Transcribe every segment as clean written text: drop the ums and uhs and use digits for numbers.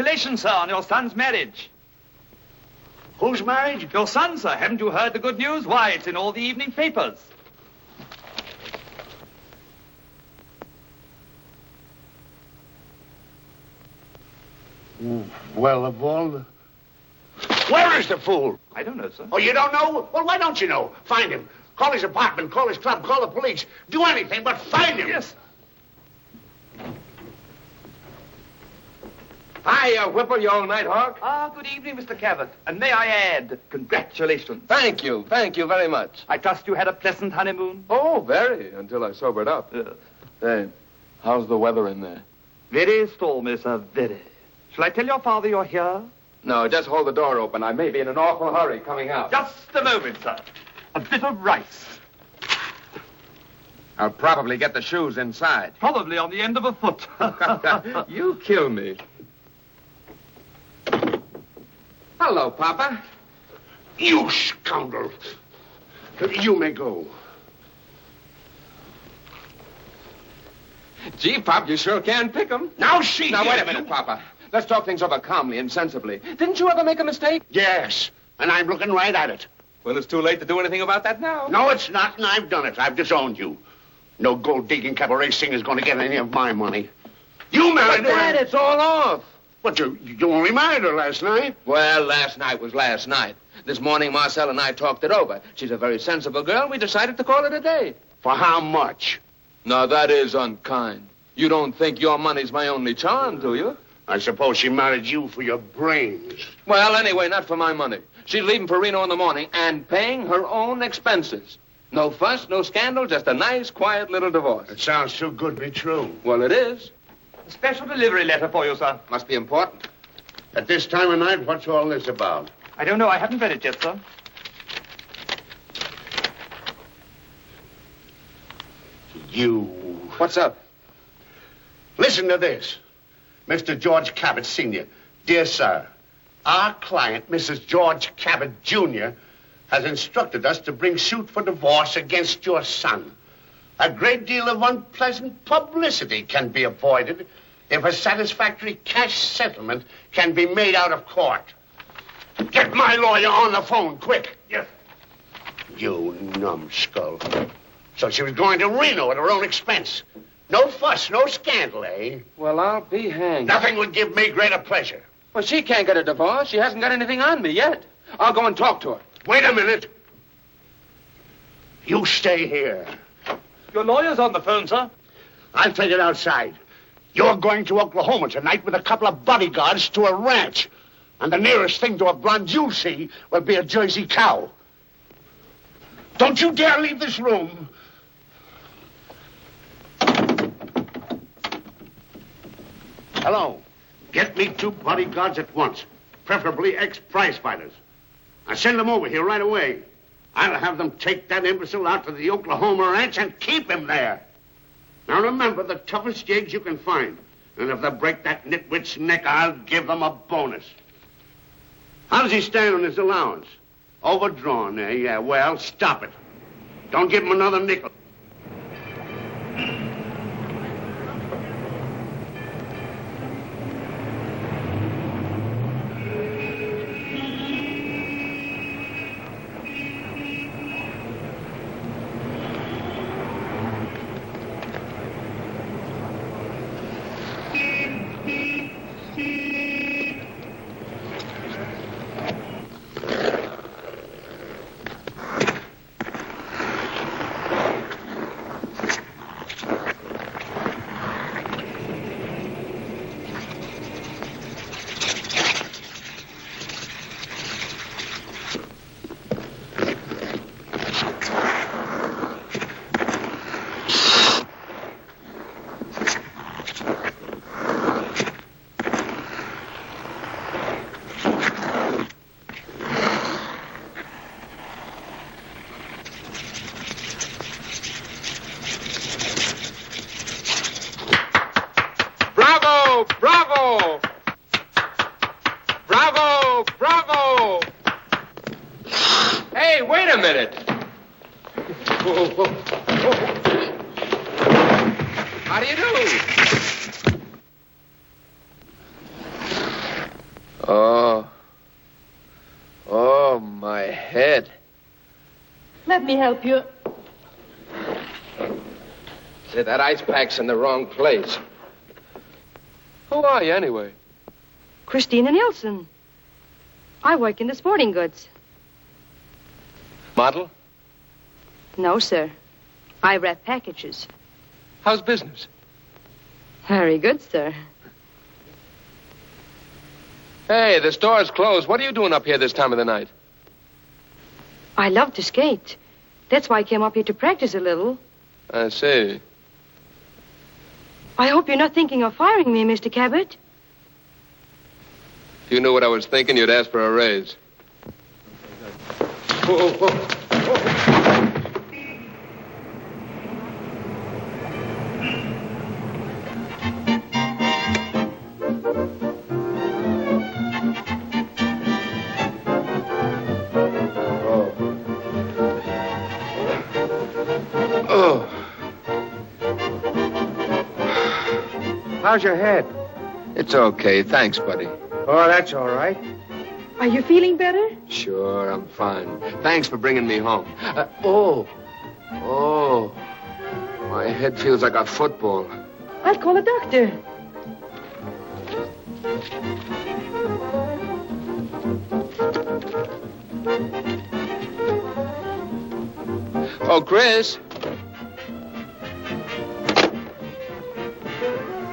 Congratulations, sir, on your son's marriage. Whose marriage? Your son, sir. Haven't you heard the good news? Why, it's in all the evening papers. Well, of all... Where is the fool? I don't know, sir. Oh, you don't know? Well, why don't you know? Find him. Call his apartment, call his club, call the police. Do anything but find him. Yes. Hi, Whipple, you old Nighthawk. Ah, good evening, Mr. Cabot. And may I add, congratulations. Thank you very much. I trust you had a pleasant honeymoon? Oh, very, until I sobered up. Hey, how's the weather in there? Very stormy, sir, very. Shall I tell your father you're here? No, just hold the door open. I may be in an awful hurry coming out. Just a moment, sir. A bit of rice. I'll probably get the shoes inside. Probably on the end of a foot. You kill me. Hello, Papa. You scoundrel. You may go. Gee, Pop, you sure can pick 'em. Now, wait a minute, Papa. Let's talk things over calmly and sensibly. Didn't you ever make a mistake? Yes, and I'm looking right at it. Well, it's too late to do anything about that now. No, it's not, and I've done it. I've disowned you. No gold-digging cabaret singer's going to get any of my money. You married her. Dad, it's all off. But you only married her last night. Well, last night was last night. This morning, Marcel and I talked it over. She's a very sensible girl. We decided to call it a day. For how much? Now, that is unkind. You don't think your money's my only charm, do you? I suppose she married you for your brains. Well, anyway, not for my money. She's leaving for Reno in the morning and paying her own expenses. No fuss, no scandal, just a nice, quiet little divorce. It sounds too good to be true. Well, it is. A special delivery letter for you, sir. Must be important. At this time of night, what's all this about? I don't know. I haven't read it yet, sir. You... What's up? Listen to this. Mr. George Cabot, Sr. Dear Sir, our client, Mrs. George Cabot, Jr., has instructed us to bring suit for divorce against your son. A great deal of unpleasant publicity can be avoided if a satisfactory cash settlement can be made out of court. Get my lawyer on the phone, quick. Yes. You numbskull. So she was going to Reno at her own expense. No fuss, no scandal, eh? Well, I'll be hanged. Nothing would give me greater pleasure. Well, she can't get a divorce. She hasn't got anything on me yet. I'll go and talk to her. Wait a minute. You stay here. Your lawyer's on the phone, sir. I'll take it outside. You're going to Oklahoma tonight with a couple of bodyguards to a ranch. And the nearest thing to a blonde you'll see will be a Jersey cow. Don't you dare leave this room. Hello. Get me 2 bodyguards at once, preferably ex-prize fighters. Now send them over here right away. I'll have them take that imbecile out to the Oklahoma ranch and keep him there. Now remember, the toughest jigs you can find. And if they break that nitwit's neck, I'll give them a bonus. How does he stand on his allowance? Overdrawn, eh? Yeah, well, stop it. Don't give him another nickel. head. Let me help you. Say, that ice pack's in the wrong place. Who are you, anyway? Christina Nielsen. I work in the sporting goods. Model? No, sir. I wrap packages. How's business? Very good, sir. Hey, the store's closed. What are you doing up here this time of the night? I love to skate. That's why I came up here to practice a little. I see. I hope you're not thinking of firing me, Mr. Cabot. If you knew what I was thinking, you'd ask for a raise. Whoa, whoa, whoa. How's your head? It's okay. Thanks, buddy. Oh, that's all right. Are you feeling better? Sure, I'm fine. Thanks for bringing me home. My head feels like a football. I'll call a doctor. Oh, Chris.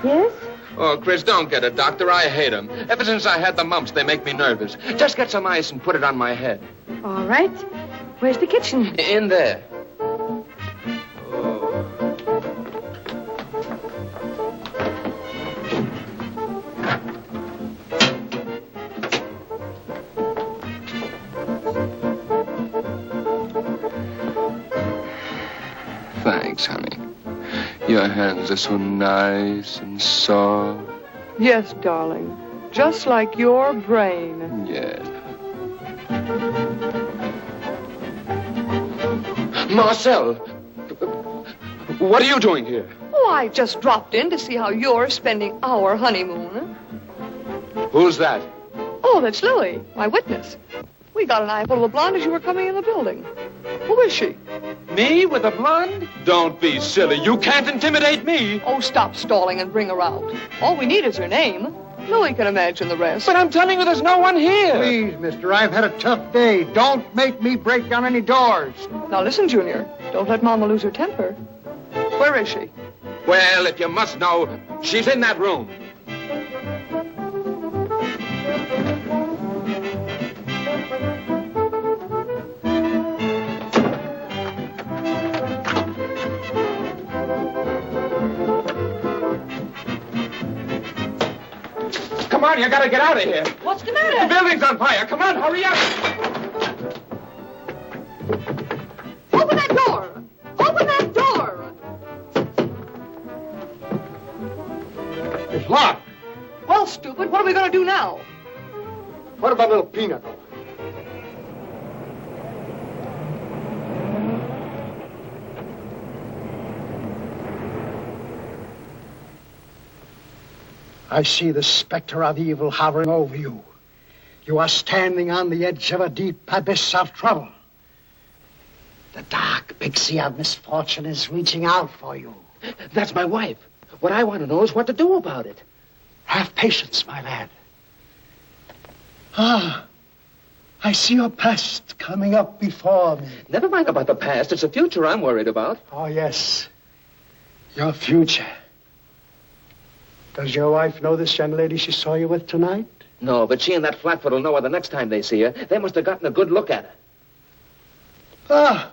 Yes? Oh, Chris, don't get a doctor. I hate them. Ever since I had the mumps, they make me nervous. Just get some ice and put it on my head. All right. Where's the kitchen? In there. Thanks, honey. Your hands are so nice and soft. Yes, darling. Just like your brain. Yes. Marcel! What are you doing here? Oh, I just dropped in to see how you're spending our honeymoon. Who's that? Oh, that's Lily, my witness. We got an eyeful of a blonde as you were coming in the building. Who is she? Me with a blonde? Don't be silly. You can't intimidate me. Oh, stop stalling and bring her out. All we need is her name. Lily can imagine the rest. But I'm telling you, there's no one here. Please, mister, I've had a tough day. Don't make me break down any doors. Now listen, Junior. Don't let Mama lose her temper. Where is she? Well, if you must know, she's in that room. Come on, you gotta get out of here. What's the matter? The building's on fire. Come on, hurry up. Open that door! Open that door! It's locked. Well, stupid, what are we going to do now? What about little Peanut? I see the specter of evil hovering over you. You are standing on the edge of a deep abyss of trouble. The dark big sea of misfortune is reaching out for you. That's my wife. What I want to know is what to do about it. Have patience, my lad. Ah, I see your past coming up before me. Never mind about the past. It's the future I'm worried about. Oh, yes. Your future. Does your wife know this young lady she saw you with tonight? No, but she and that flatfoot will know her the next time they see her. They must have gotten a good look at her. Ah,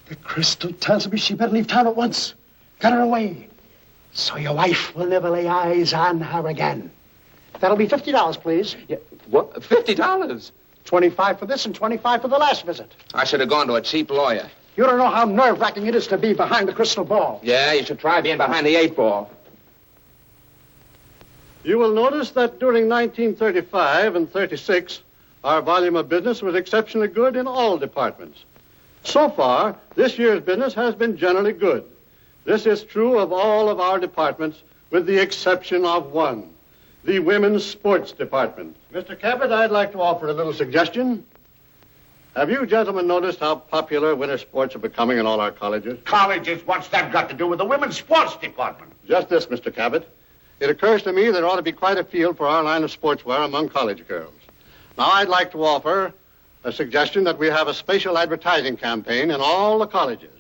the crystal tells me she better leave town at once. Get her away, so your wife will never lay eyes on her again. That'll be $50, please. Yeah, what? $50? 25 for this and 25 for the last visit. I should have gone to a cheap lawyer. You don't know how nerve-wracking it is to be behind the crystal ball. Yeah, you should try being behind the 8-ball. You will notice that during 1935 and 36, our volume of business was exceptionally good in all departments. So far, this year's business has been generally good. This is true of all of our departments, with the exception of one, the Women's Sports Department. Mr. Cabot, I'd like to offer a little suggestion. Have you gentlemen noticed how popular winter sports are becoming in all our colleges? Colleges? What's that got to do with the women's sports department? Just this, Mr. Cabot. It occurs to me there ought to be quite a field for our line of sportswear among college girls. Now, I'd like to offer a suggestion that we have a special advertising campaign in all the colleges.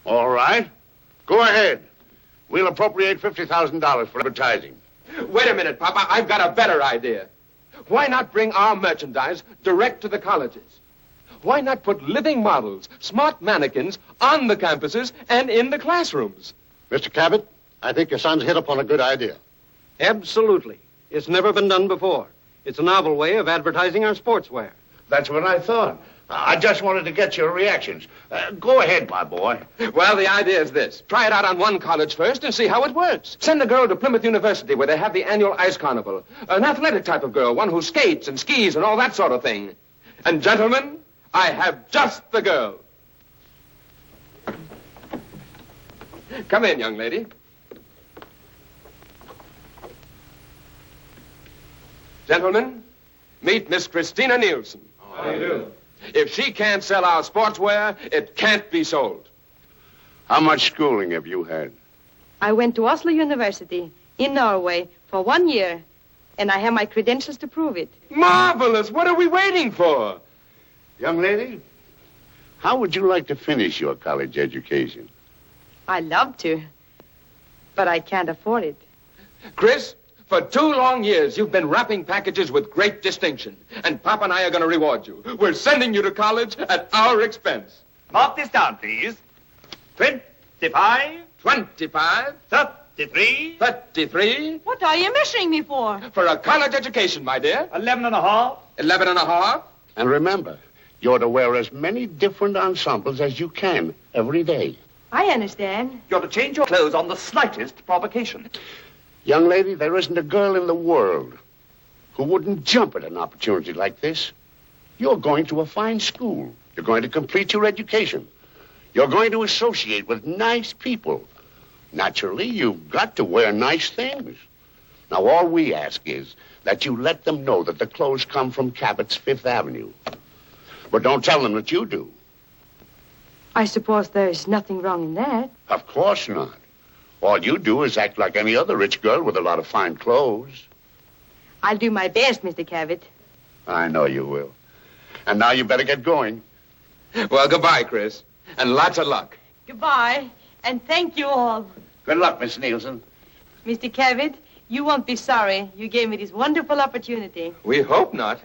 All right. Go ahead. We'll appropriate $50,000 for advertising. Wait a minute, Papa. I've got a better idea. Why not bring our merchandise direct to the colleges? Why not put living models, smart mannequins, on the campuses and in the classrooms? Mr. Cabot, I think your son's hit upon a good idea. Absolutely. It's never been done before. It's a novel way of advertising our sportswear. That's what I thought. I just wanted to get your reactions. Go ahead, my boy. Well, the idea is this. Try it out on one college first and see how it works. Send a girl to Plymouth University where they have the annual ice carnival. An athletic type of girl, one who skates and skis and all that sort of thing. And gentlemen, I have just the girl. Come in, young lady. Gentlemen, meet Miss Christina Nielsen. How do you do? If she can't sell our sportswear, it can't be sold. How much schooling have you had? I went to Oslo University in Norway for 1 year, and I have my credentials to prove it. Marvelous! What are we waiting for? Young lady, how would you like to finish your college education? I love to, but I can't afford it. Chris, for 2 long years, you've been wrapping packages with great distinction. And Papa and I are going to reward you. We're sending you to college at our expense. Mark this down, please. 25, 25, 33, 33. What are you measuring me for? For a college education, my dear. 11 and a half. 11 and a half. And remember, you're to wear as many different ensembles as you can every day. I understand. You're to change your clothes on the slightest provocation. Young lady, there isn't a girl in the world who wouldn't jump at an opportunity like this. You're going to a fine school. You're going to complete your education. You're going to associate with nice people. Naturally, you've got to wear nice things. Now, all we ask is that you let them know that the clothes come from Cabot's Fifth Avenue. But don't tell them that you do. I suppose there's nothing wrong in that. Of course not. All you do is act like any other rich girl with a lot of fine clothes. I'll do my best, Mr. Cabot. I know you will. And now you better get going. Well, goodbye, Chris. And lots of luck. Goodbye, and thank you all. Good luck, Miss Nielsen. Mr. Cabot, you won't be sorry you gave me this wonderful opportunity. We hope not.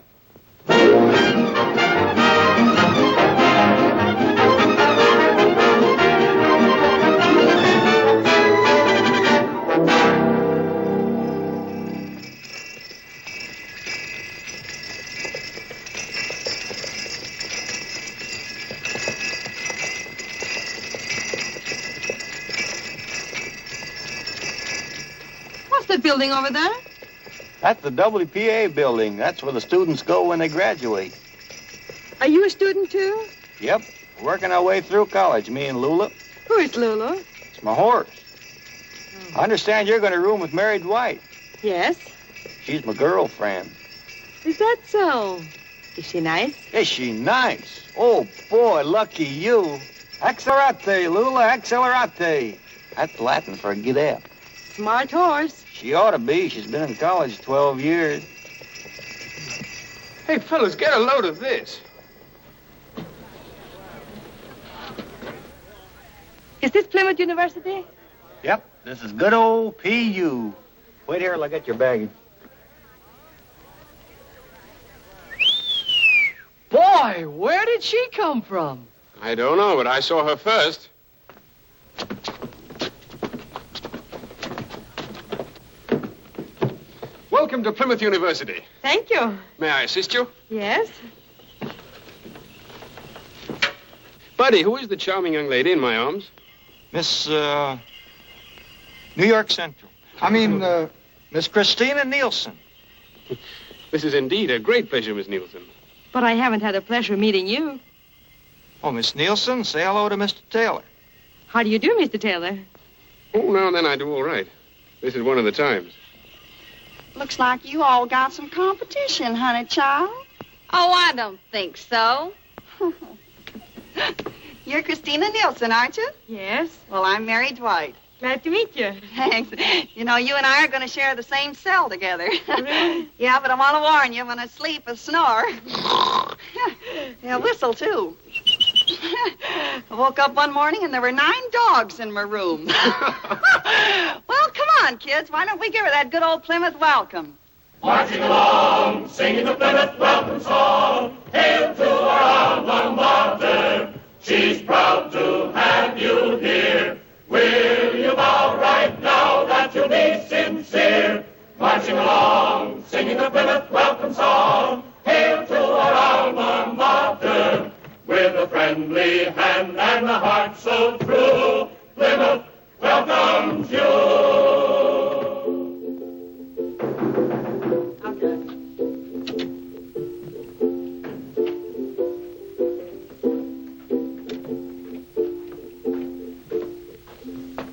Building over there? That's the WPA building. That's where the students go when they graduate. Are you a student, too? Yep. We're working our way through college, me and Lula. Who is Lulu? It's my horse. Oh. I understand you're going to room with Mary Dwight. Yes. She's my girlfriend. Is that so? Is she nice? Is she nice? Oh, boy, lucky you. Accelerate, Lula, accelerate. That's Latin for get up. Smart horse. She ought to be. She's been in college 12 years. Hey, fellas, get a load of this. Is this Plymouth University? Yep, this is good old PU. Wait here till I get your baggage. Boy, where did she come from? I don't know, but I saw her first. Welcome to Plymouth University. Thank you. May I assist you? Yes. Buddy, who is the charming young lady in my arms? Miss, New York Central. Miss Christina Nielsen. This is indeed a great pleasure, Miss Nielsen. But I haven't had the pleasure of meeting you. Oh, Miss Nielsen, say hello to Mr. Taylor. How do you do, Mr. Taylor? Oh, now and then I do all right. This is one of the times. Looks like you all got some competition, honey child. Oh, I don't think so. You're Christina Nielsen, aren't you? Yes. Well, I'm Mary Dwight. Glad to meet you. Thanks. You know, you and I are going to share the same cell together. Really? Yeah, but I want to warn you, when I sleep, I snore. Yeah, whistle, too. I woke up one morning and there were 9 dogs in my room. Well, come on, kids. Why don't we give her that good old Plymouth welcome? Marching along, singing the Plymouth welcome song. Hail to our alma mater. She's proud to have you here. Will you bow right now that you'll be sincere? Marching along, singing the Plymouth welcome song. Hail to our alma mater. With a friendly hand and a heart so true, Plymouth welcomes you. Okay.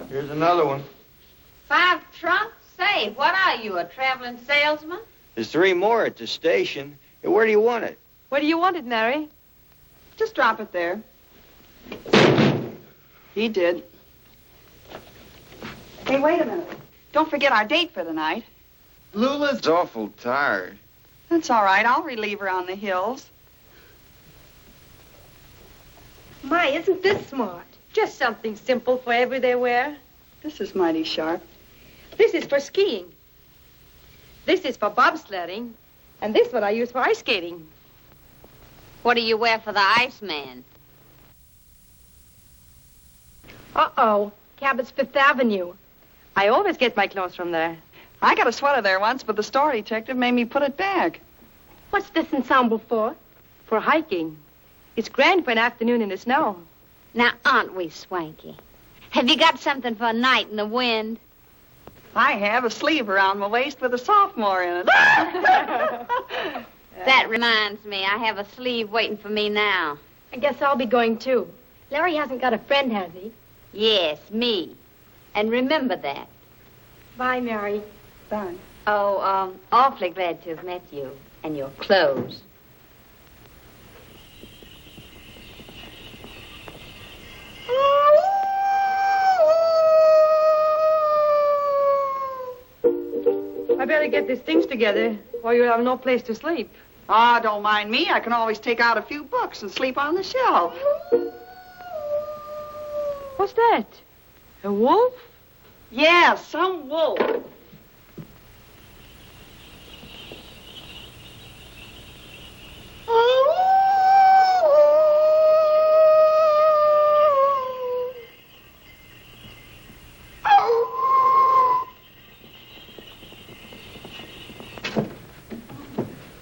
Here's another one. 5 trunks? Say, what are you, a traveling salesman? There's 3 more at the station. Hey, where do you want it? Where do you want it, Mary? Just drop it there. He did. Hey, wait a minute. Don't forget our date for the night. Lula's awful tired. That's all right. I'll relieve her on the hills. My, isn't this smart? Just something simple for everyday wear. This is mighty sharp. This is for skiing. This is for bobsledding. And this what I use for ice skating. What do you wear for the Iceman? Uh-oh. Cabot's 5th Avenue. I always get my clothes from there. I got a sweater there once, but the store detective made me put it back. What's this ensemble for? For hiking. It's grand for an afternoon in the snow. Now, aren't we swanky? Have you got something for a night in the wind? I have a sleeve around my waist with a sophomore in it. That reminds me, I have a sleeve waiting for me now. I guess I'll be going, too. Larry hasn't got a friend, has he? Yes, me. And remember that. Bye, Mary. Bye. Oh, awfully glad to have met you. And your clothes. I better get these things together, or you'll have no place to sleep. Ah, don't mind me. I can always take out a few books and sleep on the shelf. What's that? A wolf? Yeah, some wolf.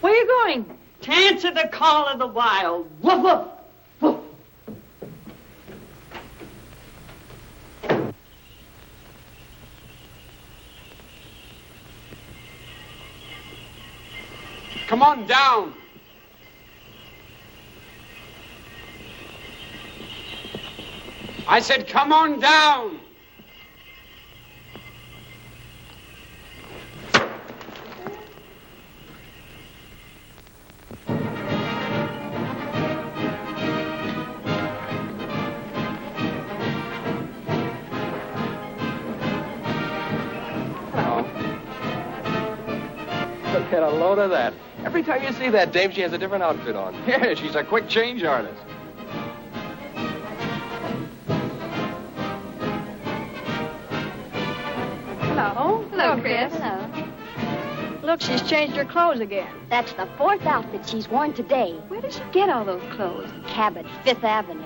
Where are you going? To answer the call of the wild. Woof, woof, woof. Come on down. I said, come on down. Get a load of that. Every time you see that dame, she has a different outfit on. Yeah, she's a quick change artist. Hello. Hello, Chris. Hello. Look, she's changed her clothes again. That's the 4th outfit she's worn today. Where did she get all those clothes? Cabot, 5th Avenue.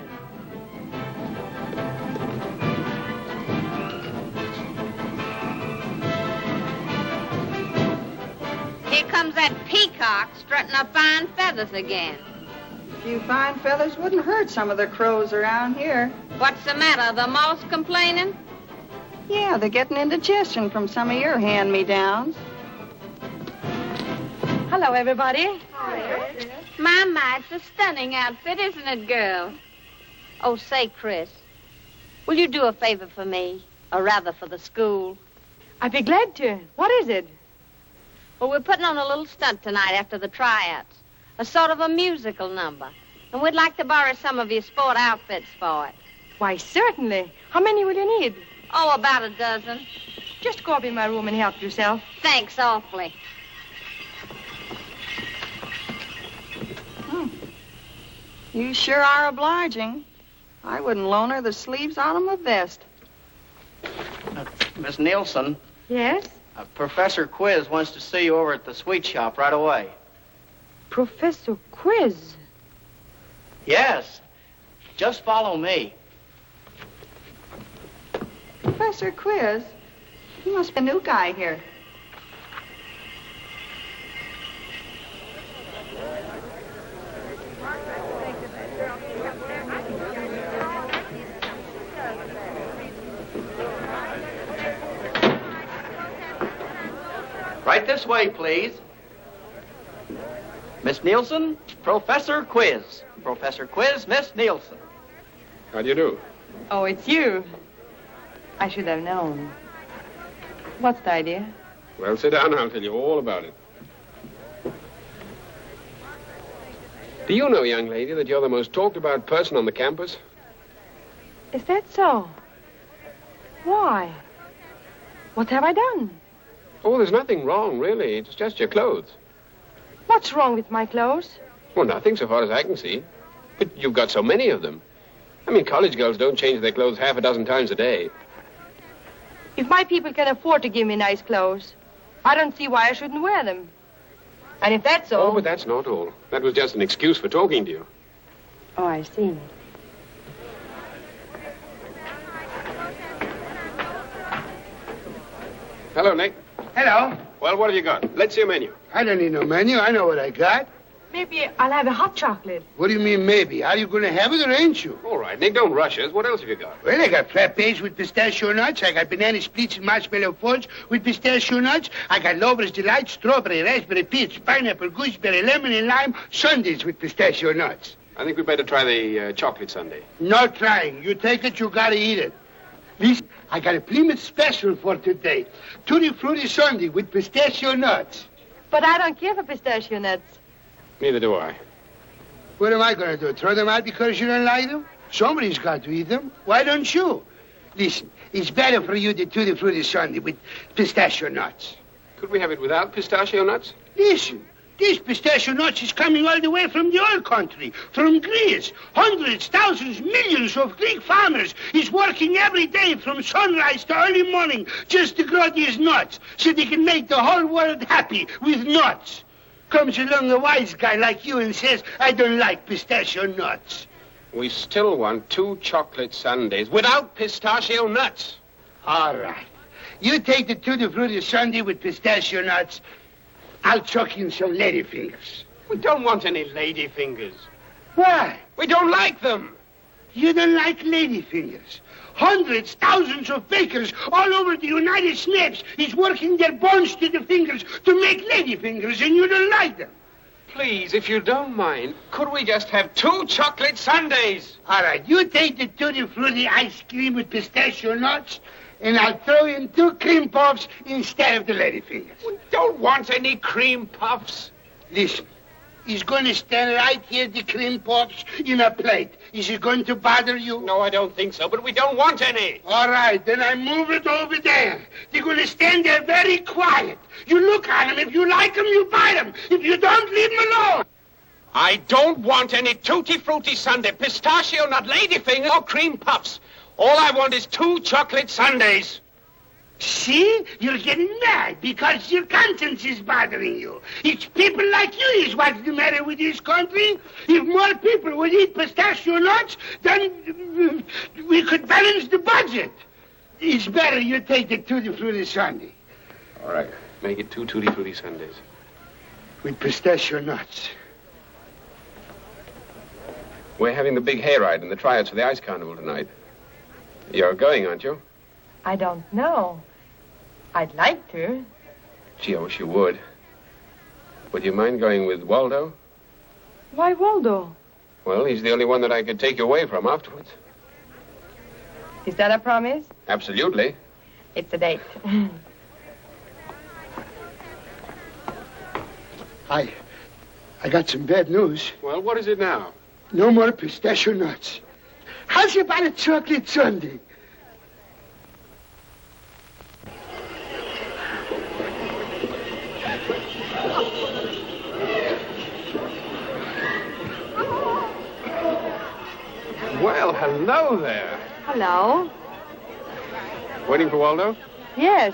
Here comes that peacock strutting her fine feathers again. A few fine feathers wouldn't hurt some of the crows around here. What's the matter? The mouse complaining? Yeah, they're getting indigestion from some of your hand-me-downs. Hello, everybody. My, it's a stunning outfit, isn't it, girl? Oh, say, Chris, will you do a favor for me? Or rather, for the school? I'd be glad to. What is it? Well, we're putting on a little stunt tonight after the tryouts. A sort of a musical number. And we'd like to borrow some of your sport outfits for it. Why, certainly. How many will you need? Oh, about a dozen. Just go up in my room and help yourself. Thanks awfully. You sure are obliging. I wouldn't loan her the sleeves out of my vest. Miss Nielsen, Yes? Professor Quiz wants to see you over at the sweet shop right away. Professor Quiz. Yes. Just follow me. Professor Quiz, he must be a new guy here. Right this way, please. Miss Nielsen, Professor Quiz. Professor Quiz, Miss Nielsen. How do you do? Oh, it's you. I should have known. What's the idea? Well, sit down and I'll tell you all about it. Do you know, young lady, that you're the most talked about person on the campus? Is that so? Why? What have I done? Oh, there's nothing wrong, really. It's just your clothes. What's wrong with my clothes? Well, nothing so far as I can see. But you've got so many of them. I mean, college girls don't change their clothes half a dozen times a day. If my people can afford to give me nice clothes, I don't see why I shouldn't wear them. And if that's all... Oh, but that's not all. That was just an excuse for talking to you. Oh, I see. Hello, Nick. Hello. Well, what have you got? Let's see a menu. I don't need no menu. I know what I got. Maybe I'll have a hot chocolate. What do you mean, maybe? Are you going to have it or ain't you? All right, Nick, don't rush us. What else have you got? Well, I got frappes with pistachio nuts. I got banana splits and marshmallow fudge with pistachio nuts. I got Lover's Delight, strawberry, raspberry, peach, pineapple, gooseberry, lemon, and lime sundaes with pistachio nuts. I think we'd better try the chocolate sundae. No trying. You take it, you gotta eat it. Listen, I got a Plymouth special for today. Tutti Frutti sundae with pistachio nuts. But I don't care for pistachio nuts. Neither do I. What am I going to do? Throw them out because you don't like them? Somebody's got to eat them. Why don't you? Listen, it's better for you the Tutti Frutti sundae with pistachio nuts. Could we have it without pistachio nuts? Listen, this pistachio nuts is coming all the way from the oil country, from Greece. Hundreds, thousands, millions of Greek farmers is working every day from sunrise to early morning just to grow these nuts so they can make the whole world happy with nuts. Comes along a wise guy like you and says, I don't like pistachio nuts. We still want 2 chocolate sundaes without pistachio nuts. All right. You take the Tutti Frutti sundae with pistachio nuts. I'll chuck in some ladyfingers. We don't want any ladyfingers. Why? We don't like them. You don't like ladyfingers? Hundreds, thousands of bakers all over the United States is working their bones to the fingers to make ladyfingers, and you don't like them. Please, if you don't mind, could we just have 2 chocolate sundaes? All right, you take the Tutti Frutti ice cream with pistachio nuts, and I'll throw in 2 cream puffs instead of the ladyfingers. We don't want any cream puffs. Listen, he's going to stand right here, the cream puffs, in a plate. Is it going to bother you? No, I don't think so, but we don't want any. All right, then I move it over there. They're going to stand there very quiet. You look at them. If you like them, you buy them. If you don't, leave them alone. I don't want any Tutti Frutti sundae, pistachio nut, ladyfinger, or cream puffs. All I want is 2 chocolate sundaes. See? You're getting mad because your conscience is bothering you. It's people like you is what's the matter with this country. If more people would eat pistachio nuts, then we could balance the budget. It's better you take the Tutti Frutti sundae. All right. Make it 2 Tutti Frutti sundaes. With pistachio nuts. We're having the big hayride and the tryouts for the ice carnival tonight. You're going, aren't you? I don't know. I'd like to. Gee, I wish you would. Would you mind going with Waldo? Why Waldo? Well, he's the only one that I could take you away from afterwards. Is that a promise? Absolutely. It's a date. I got some bad news. Well, what is it now? No more pistachio nuts. How's about a chocolate sundae? Well, hello there. Hello. Waiting for Waldo? Yes,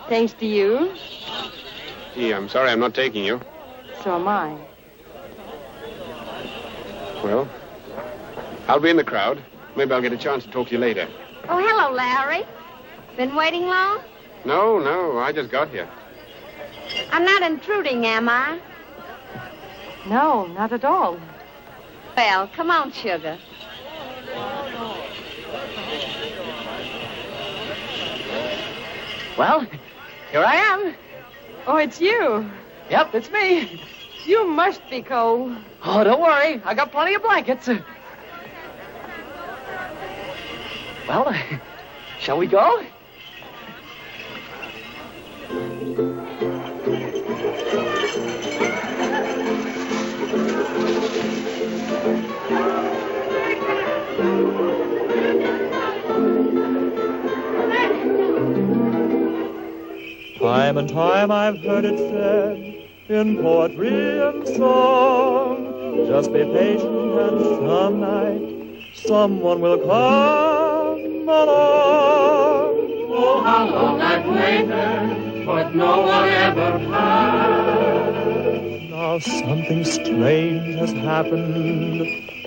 thanks to you. Gee, I'm sorry I'm not taking you. So am I. Well, I'll be in the crowd. Maybe I'll get a chance to talk to you later. Oh, hello, Larry. Been waiting long? No, I just got here. I'm not intruding, am I? No, not at all. Well, come on, sugar. Well, here I am. Oh, it's you. Yep, it's me. You must be cold. Oh, don't worry. I got plenty of blankets. Well, shall we go? Time and time I've heard it said in poetry and song, just be patient and some night someone will come along. Oh, how long I've waited, but no one ever has. Now something strange has happened.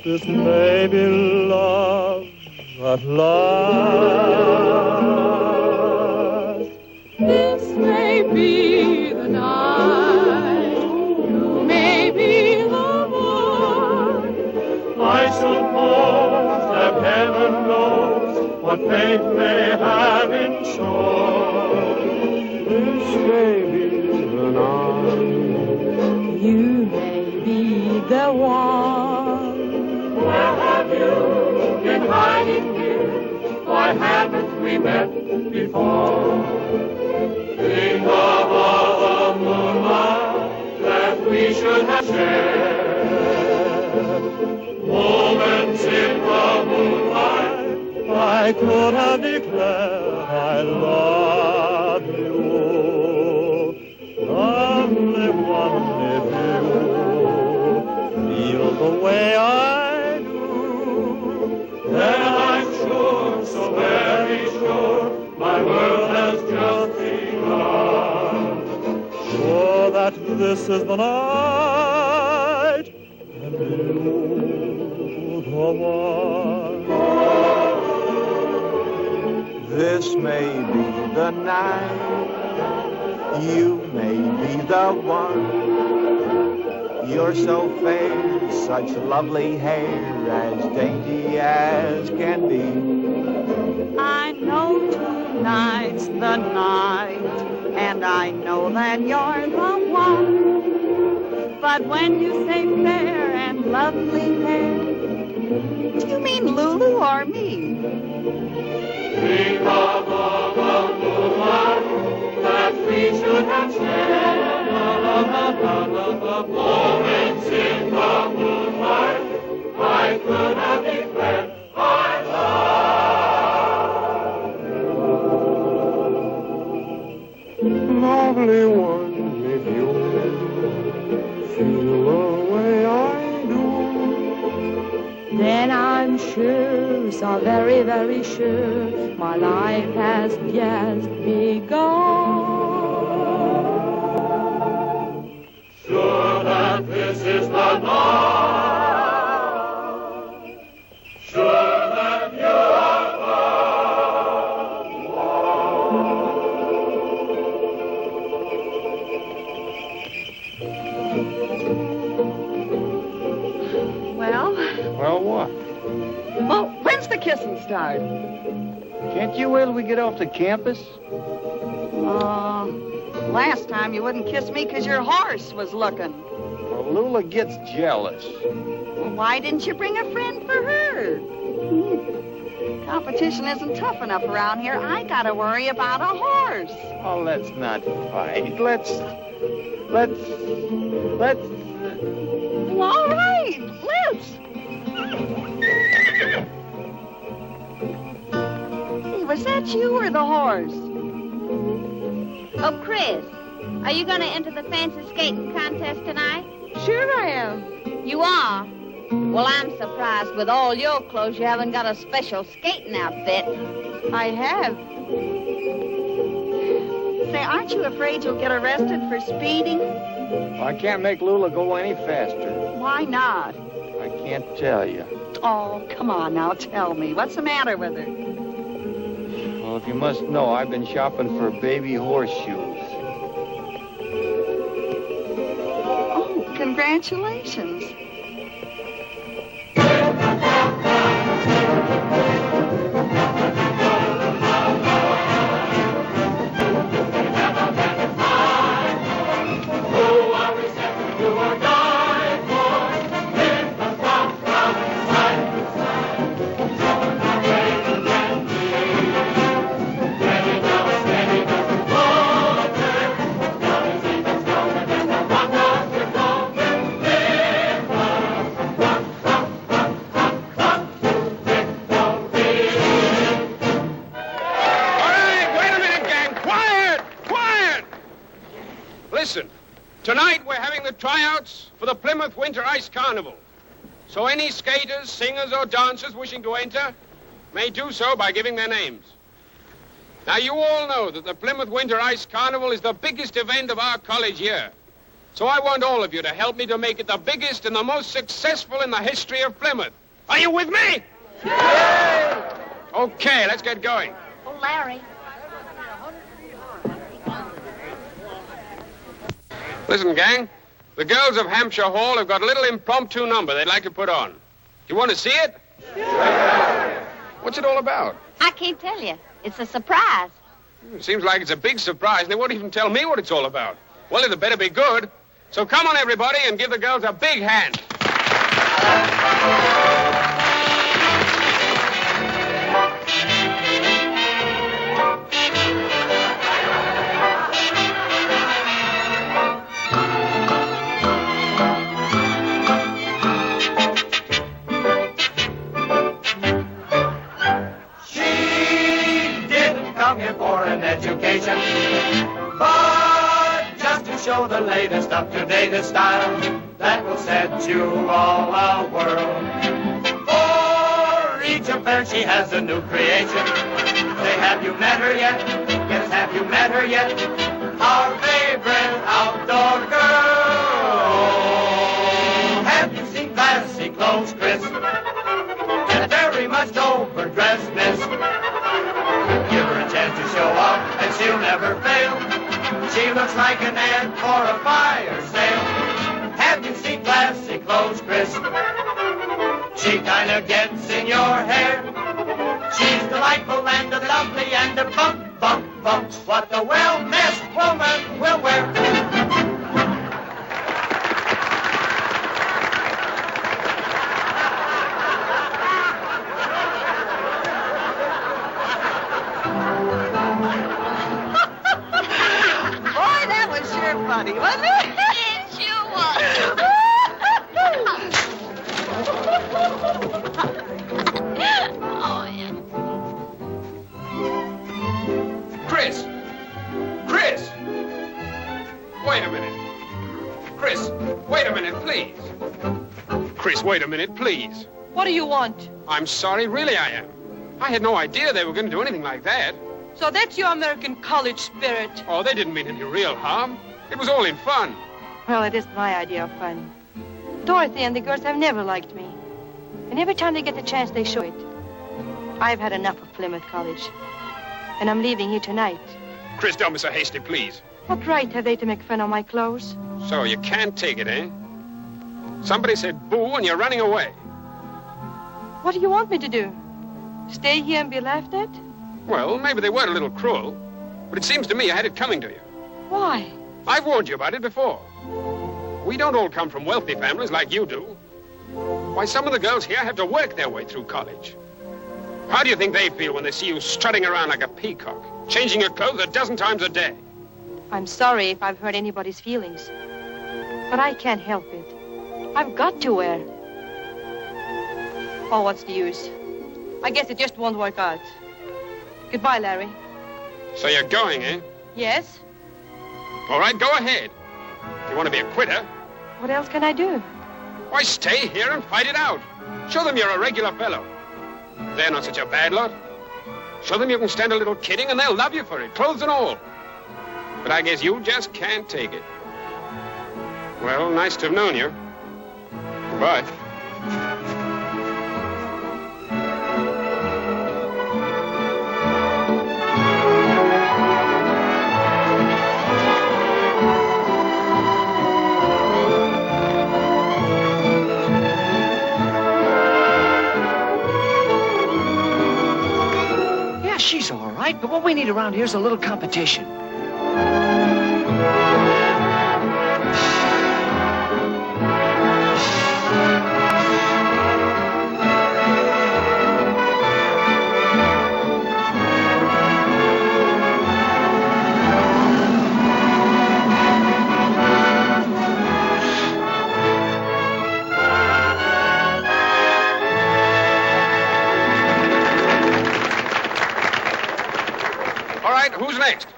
This may be love at last. This may be the night, you may be the one. I suppose that heaven knows what fate may have in store. This may be the night, You may be the one. where have you been hiding here? Why haven't we met before? Think of all the moonlight that we should have shared. Moments in the moonlight, I could have declared I love you. Only one if you feel the way I do, then I'm sure, so very sure, my world has just begun. Sure that this is the night, and you the one. This may be the night, you may be the one. You're so fair, such lovely hair, as dainty as can be. I know tonight's the night, and I know that you're the one. But when you say fair and lovely hair, do you mean Lulu or me? Think of all the moonlight that we should have shared. Moments in the moonlight, I could have declared I love you. Lovely one, if you feel the way I do, Then I'm sure, so very, very sure, my life has just begun. sure that this is the night, sure that you are the Well, Well, what? when's the kissing start? Can't you wait till we get off the campus? Last time you wouldn't kiss me because your horse was looking. Well, Lula gets jealous. Well, why didn't you bring a friend for her? Competition isn't tough enough around here. I gotta worry about a horse. Oh, let's not fight. Let's... Well, all right, let's. you or the horse? Oh, Chris, are you going to enter the fancy skating contest tonight? Sure I am. You are? Well, I'm surprised with all your clothes you haven't got a special skating outfit. I have. Say, aren't you afraid you'll get arrested for speeding? Well, I can't make Lula go any faster. Why not? I can't tell you. Oh, come on now, tell me. What's the matter with her? Well, if you must know, I've been shopping for baby horseshoes. Oh, congratulations. Listen, tonight we're having the tryouts for the Plymouth Winter Ice Carnival. So any skaters, singers, or dancers wishing to enter may do so by giving their names. Now, you all know that the Plymouth Winter Ice Carnival is the biggest event of our college year. So I want all of you to help me to make it the biggest and the most successful in the history of Plymouth. Are you with me? Yay! Okay, let's get going. Oh, Larry. Listen, gang, the girls of Hampshire Hall have got a little impromptu number they'd like to put on. Do you want to see it? Yeah. What's it all about? I can't tell you. It's a surprise. It seems like it's a big surprise, and they won't even tell me what it's all about. Well, it better be good. So come on, everybody, and give the girls a big hand. Education, but just to show the latest up-to-date style that will set you all a whirl. For each affair she has a new creation. Say, have you met her yet? Yes, have you met her yet? Our favorite outdoor girl. Have you seen classy clothes, Chris? And very much overdressedness. Give her a chance to show up, and she'll never fail. She looks like an ad for a fire sale. Have you seen classy clothes, Chris? She kinda gets in your hair. She's delightful and lovely and a bump, bump, bump. What the well-dressed woman will wear. Funny, wasn't it? It sure was. Oh, yeah. Chris! Chris! Wait a minute. Chris, wait a minute, please. Chris, wait a minute, please. What do you want? I'm sorry, really I am. I had no idea they were going to do anything like that. So that's your American college spirit. Oh, they didn't mean any real harm. It was all in fun. Well, it isn't my idea of fun. Dorothy and the girls have never liked me. And every time they get the chance, they show it. I've had enough of Plymouth College. And I'm leaving here tonight. Chris, don't be so hasty, please. What right have they to make fun of my clothes? So you can't take it, eh? Somebody said boo and you're running away. What do you want me to do? Stay here and be laughed at? Well, maybe they were a little cruel. But it seems to me I had it coming to you. Why? I've warned you about it before. We don't all come from wealthy families like you do. Why, some of the girls here have to work their way through college. How do you think they feel when they see you strutting around like a peacock, changing your clothes a dozen times a day? I'm sorry if I've hurt anybody's feelings. But I can't help it. I've got to wear. Oh, what's the use? I guess it just won't work out. Goodbye, Larry. So you're going, eh? Yes? All right, go ahead. If you want to be a quitter, What else can I do? why stay here and fight it out. Show them you're a regular fellow. They're not such a bad lot. Show them you can stand a little kidding and they'll love you for it, clothes and all. But I guess you just can't take it. Well, nice to have known you. Goodbye. Yeah, she's all right, but what we need around here is a little competition. Who's next?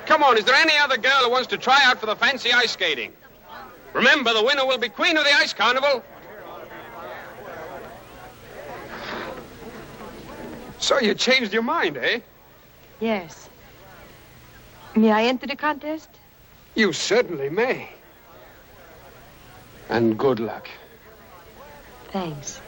Come on, is there any other girl who wants to try out for the fancy ice skating? Remember, the winner will be queen of the ice carnival. So you changed your mind, eh? Yes. May I enter the contest? You certainly may. And good luck. Thanks.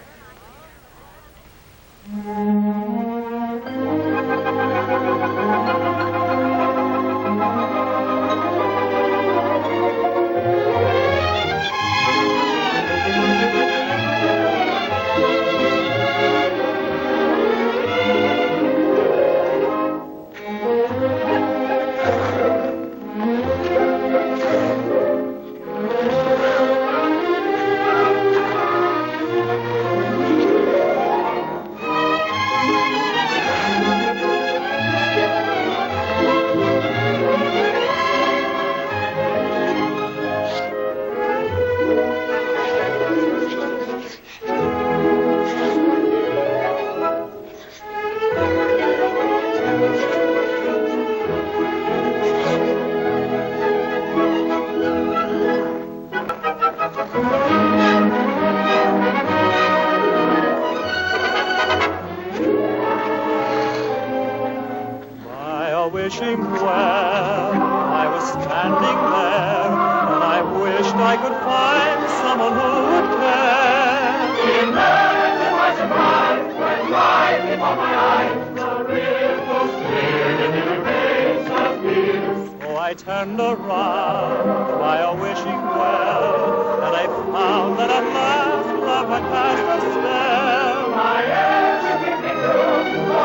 Wishing well, I was standing there, and I wished I could find someone who would care. Imagine to my surprise, when right before my eyes, the river slid in a race of tears. So I turned around while wishing well, and I found that at last love had cast a spell. My ears should be true, for I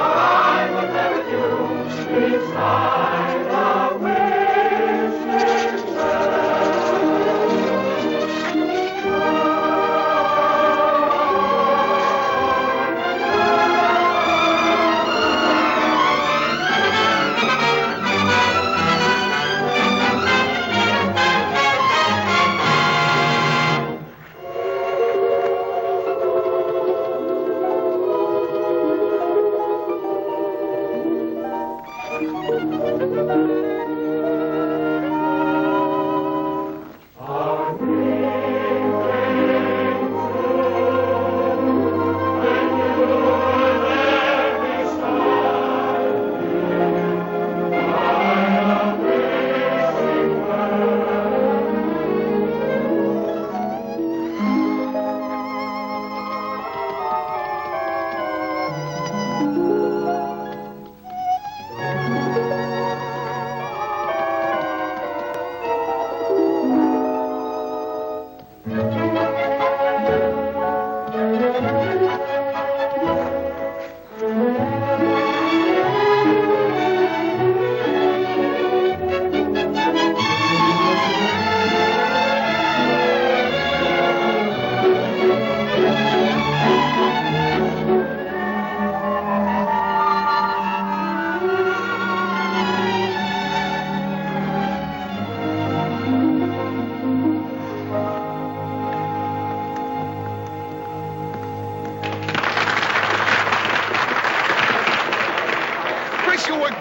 was there with you. Beside the wishing well.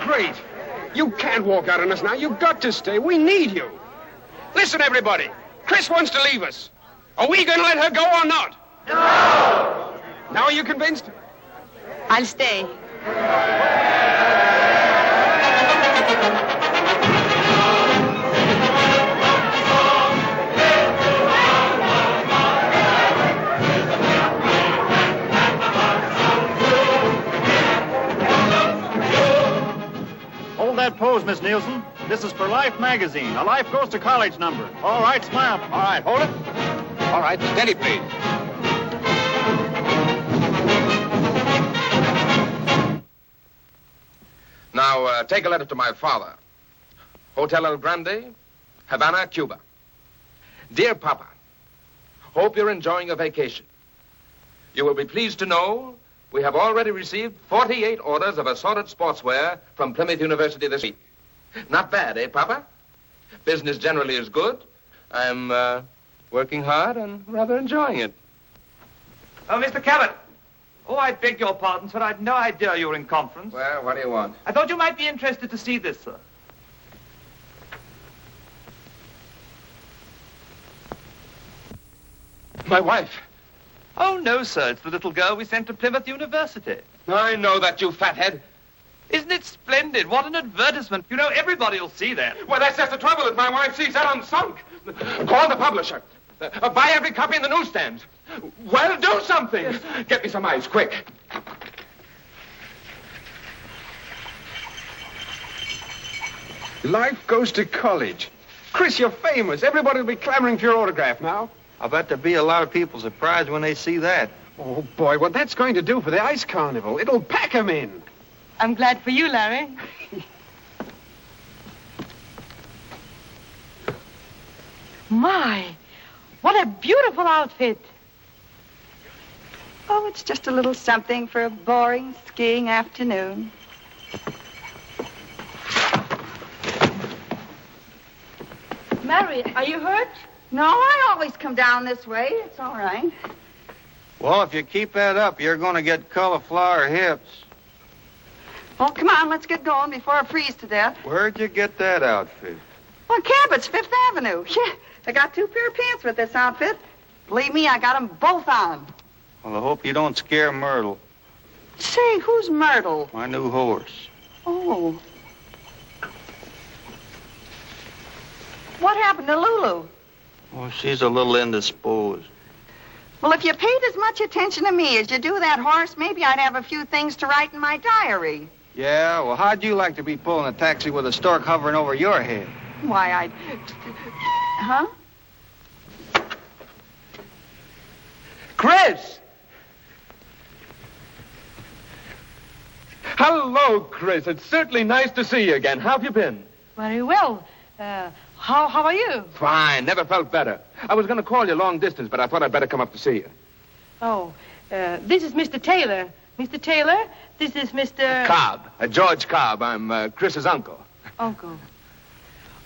great. You can't walk out on us now. You've got to stay. We need you. Listen, everybody. Chris wants to leave us. Are we going to let her go or not? No! Now are you convinced? I'll stay. Hold that pose, Miss Nielsen. This is for Life magazine, a Life Goes to College number. All right, smile. All right, hold it. All right, steady, please. Now, take a letter to my father. Hotel El Grande, Havana, Cuba. Dear Papa, hope you're enjoying your vacation. You will be pleased to know we have already received 48 orders of assorted sportswear from Plymouth University this week. Not bad, eh, Papa? Business generally is good. I'm working hard and rather enjoying it. Oh, Mr. Cabot. Oh, I beg your pardon, sir. I'd no idea you were in conference. Well, what do you want? I thought you might be interested to see this, sir. My wife. Oh, no, sir. It's the little girl we sent to Plymouth University. I know that, you fathead. Isn't it splendid? What an advertisement. You know, everybody will see that. Well, that's just the trouble. If my wife sees that, I'm sunk. Call the publisher. Buy every copy in the newsstands. Well, do something. Yes. Get me some ice, quick. Life Goes to College. Chris, you're famous. Everybody will be clamoring for your autograph now. I bet there'll be a lot of people surprised when they see that. Oh, boy, what that's going to do for the ice carnival. It'll pack 'em in. I'm glad for you, Larry. My, what a beautiful outfit. Oh, it's just a little something for a boring skiing afternoon. Mary, are you hurt? No, I always come down this way. It's all right. Well, if you keep that up, you're going to get cauliflower hips. Well, come on, let's get going before I freeze to death. Where'd you get that outfit? Well, Cabot's Fifth Avenue. Yeah, I got 2 pair of pants with this outfit. Believe me, I got them both on. Well, I hope you don't scare Myrtle. Say, who's Myrtle? My new horse. Oh. What happened to Lulu? Well, she's a little indisposed. Well, if you paid as much attention to me as you do that horse, maybe I'd have a few things to write in my diary. Yeah? Well, how'd you like to be pulling a taxi with a stork hovering over your head? Why, I'd... Huh? Chris! Hello, Chris. It's certainly nice to see you again. How have you been? Very well. How are you? Fine. Never felt better. I was going to call you long distance, but I thought I'd better come up to see you. Oh, this is Mr. Taylor. Mr. Taylor, this is Mr... Cobb. George Cobb. I'm Chris's uncle. Uncle.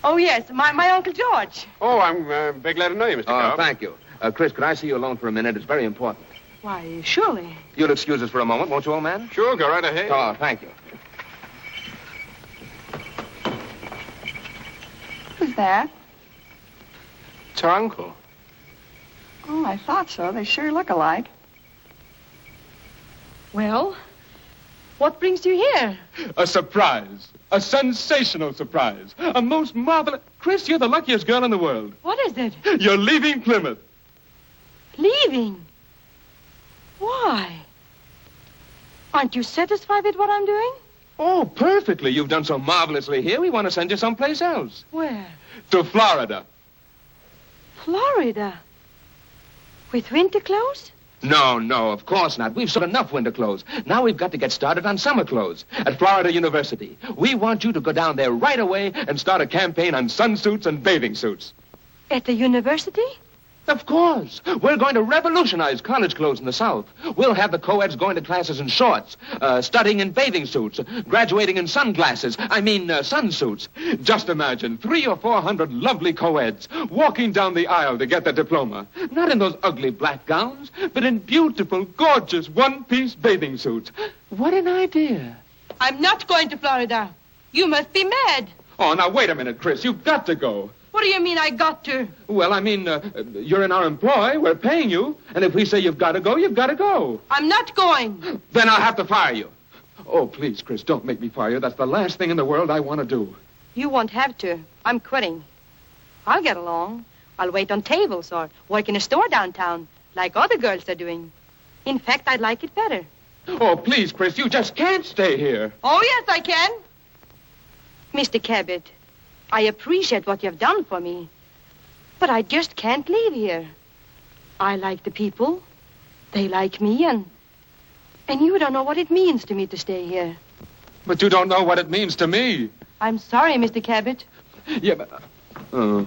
Oh, yes, my Uncle George. Oh, I'm very glad to know you, Mr. Cobb. Thank you. Chris, could I see you alone for a minute? It's very important. Why, surely. You'll excuse us for a moment, won't you, old man? Sure, go right ahead. Oh, thank you. Who's that? It's our uncle. Oh, I thought so. They sure look alike. Well, what brings you here? A surprise. A sensational surprise. A most marvelous... Chris, you're the luckiest girl in the world. What is it? You're leaving Plymouth. Leaving? Why? Aren't you satisfied with what I'm doing? Oh, perfectly. You've done so marvelously here. We want to send you someplace else. Where? To Florida. Florida? With winter clothes? No, of course not. We've sold enough winter clothes. Now we've got to get started on summer clothes at Florida University. We want you to go down there right away and start a campaign on sunsuits and bathing suits. At the university? Of course. We're going to revolutionize college clothes in the South. We'll have the co-eds going to classes in shorts, studying in bathing suits, graduating in sunglasses. Sunsuits. Just imagine 300 or 400 lovely co-eds walking down the aisle to get their diploma. Not in those ugly black gowns, but in beautiful, gorgeous one-piece bathing suits. What an idea. I'm not going to Florida. You must be mad. Oh, now, wait a minute, Chris. You've got to go. What do you mean I got to? Well, I mean, you're in our employ. We're paying you. And if we say you've got to go, you've got to go. I'm not going. Then I'll have to fire you. Oh, please, Chris, don't make me fire you. That's the last thing in the world I want to do. You won't have to. I'm quitting. I'll get along. I'll wait on tables or work in a store downtown, like other girls are doing. In fact, I'd like it better. Oh, please, Chris, you just can't stay here. Oh, yes, I can. Mr. Cabot, I appreciate what you've done for me, but I just can't leave here. I like the people. They like me, and you don't know what it means to me to stay here. But you don't know what it means to me. I'm sorry, Mr. Cabot. Yeah, but... Oh.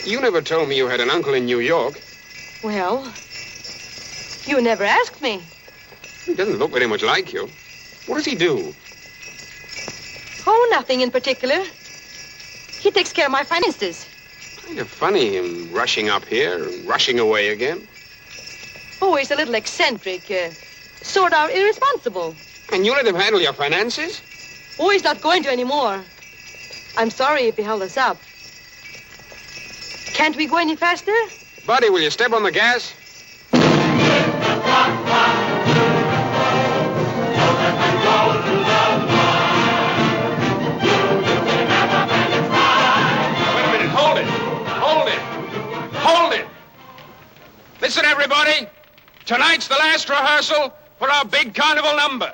You never told me you had an uncle in New York. Well, you never asked me. He doesn't look very much like you. What does he do? Oh, nothing in particular. He takes care of my finances. Kind of funny, him rushing up here and rushing away again. Oh, he's a little eccentric, sort of irresponsible. And you let him handle your finances? Oh, he's not going to anymore. I'm sorry if he held us up. Can't we go any faster? Buddy, will you step on the gas? Listen, everybody. Tonight's the last rehearsal for our big carnival number.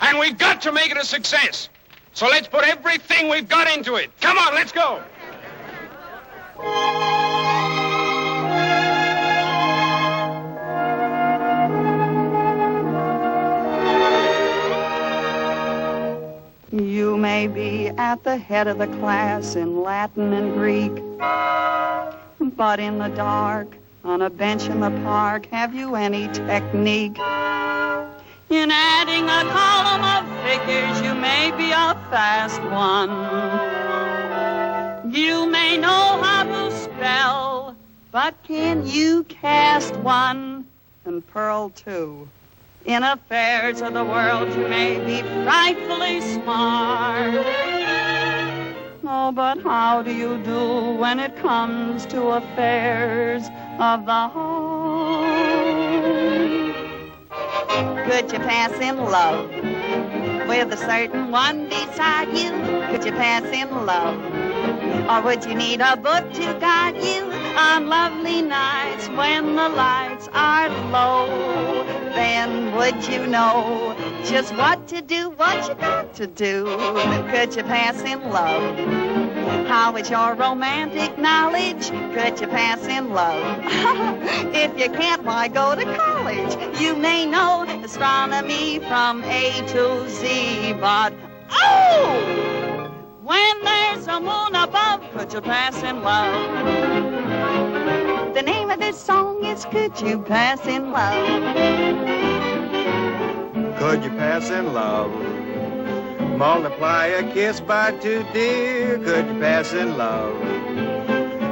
And we've got to make it a success. So let's put everything we've got into it. Come on, let's go. You may be at the head of the class in Latin and Greek, but in the dark, on a bench in the park, have you any technique? In adding a column of figures, you may be a fast one. You may know how to spell, but can you cast one and pearl two? In affairs of the world, you may be frightfully smart. Oh, but how do you do when it comes to affairs of the heart? Could you pass in love with a certain one beside you? Could you pass in love? Or would you need a book to guide you on lovely nights when the lights are low? Then would you know just what to do, what you got to do? Could you pass in love? How is your romantic knowledge? Could you pass in love? If you can't, why go to college? You may know astronomy from A to Z, but oh! When there's a moon above, could you pass in love? The name of this song is Could You Pass in Love? Could you pass in love? Multiply a kiss by 2, dear. Could you pass in love?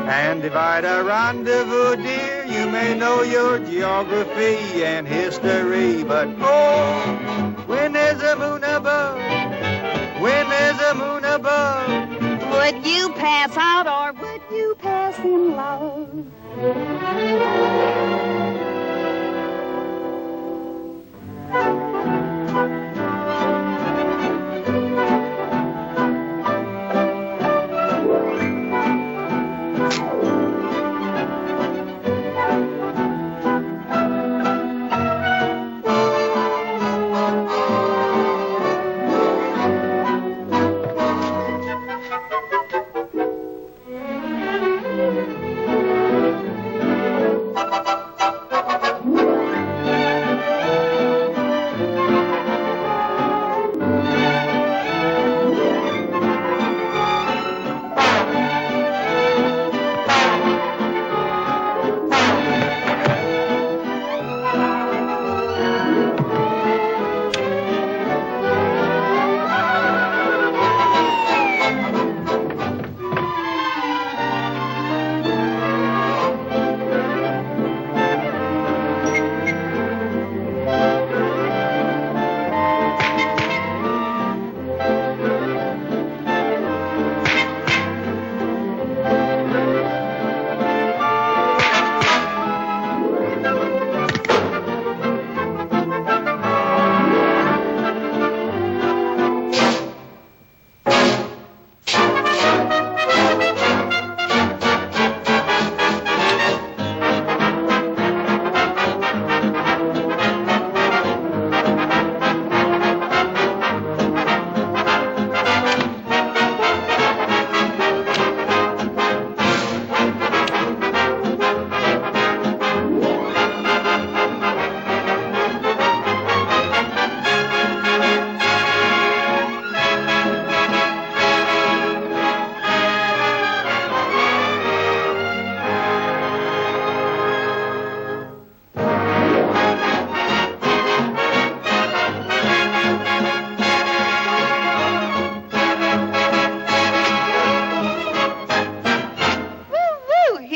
And divide a rendezvous, dear. You may know your geography and history, but oh, when there's a moon above, when there's a moon above, would you pass out or would you pass in love?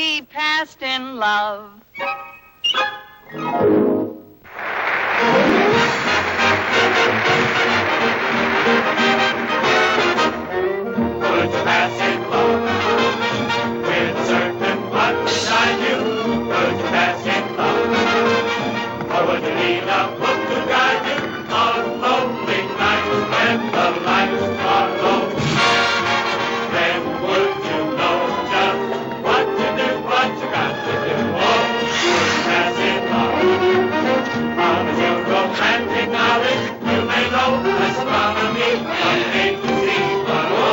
he passed in love. Would you pass in love with a certain one beside you? Would you pass in love? Or would you need a book to guide you on lonely nights when the lights are low? Then would you know just what to do, what you got to do? Oh, would you pass in love? Promise your romantic knowledge, you may know astronomy from A to Z. But oh,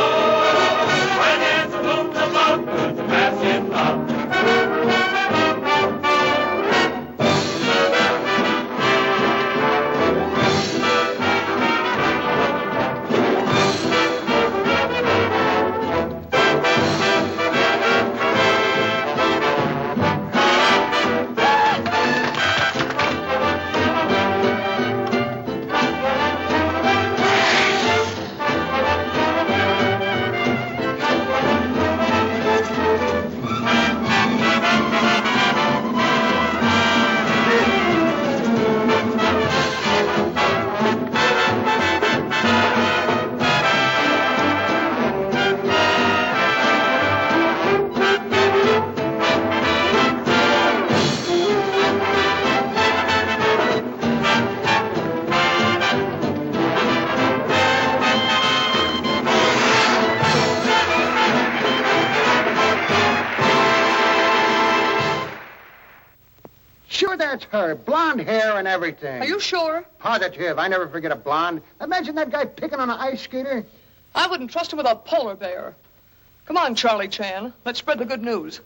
when there's a moon above, would you pass in love? Sure, that's her. Blonde hair and everything. Are you sure? Positive. I never forget a blonde. Imagine that guy picking on an ice skater. I wouldn't trust him with a polar bear. Come on, Charlie Chan. Let's spread the good news.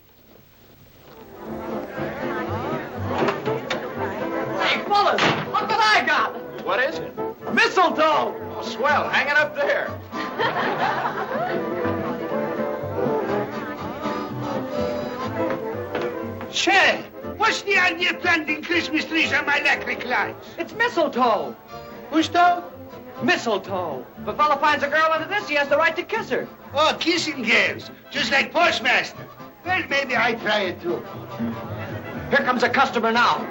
Hey, fellas, look what I got. What is it? Mistletoe. Oh, swell. Hang it up there. Say, what's the idea of planting Christmas trees on my electric lights? It's mistletoe. Who's toe? Mistletoe. If a fella finds a girl under this, he has the right to kiss her. Oh, kissing girls, just like Postmaster. Well, maybe I try it too. Here comes a customer now.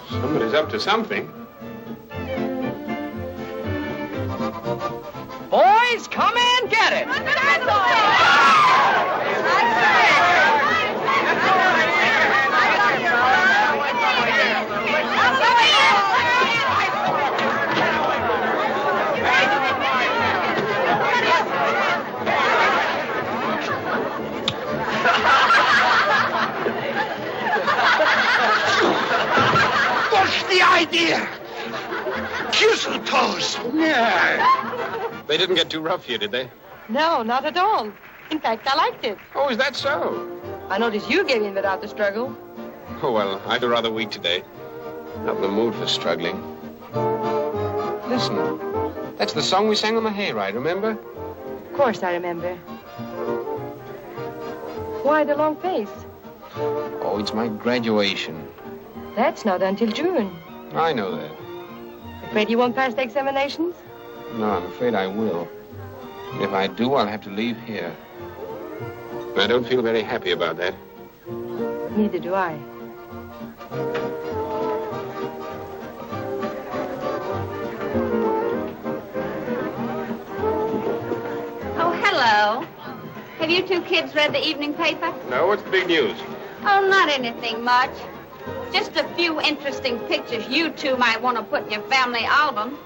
Somebody's up to something. Boys, come in, get it. What's the idea? Mistletoes. Yeah. They didn't get too rough here, did they? No, not at all. In fact, I liked it. Oh, is that so? I noticed you gave in without the struggle. Oh, well, I feel rather weak today. Not in the mood for struggling. Listen, that's the song we sang on the hayride, remember? Of course I remember. Why the long face? Oh, it's my graduation. That's not until June. I know that. Afraid you won't pass the examinations? No, I'm afraid I will. And if I do, I'll have to leave here. And I don't feel very happy about that. Neither do I. Oh, hello. Have you two kids read the evening paper? No, what's the big news? Oh, not anything much. Just a few interesting pictures you two might want to put in your family album.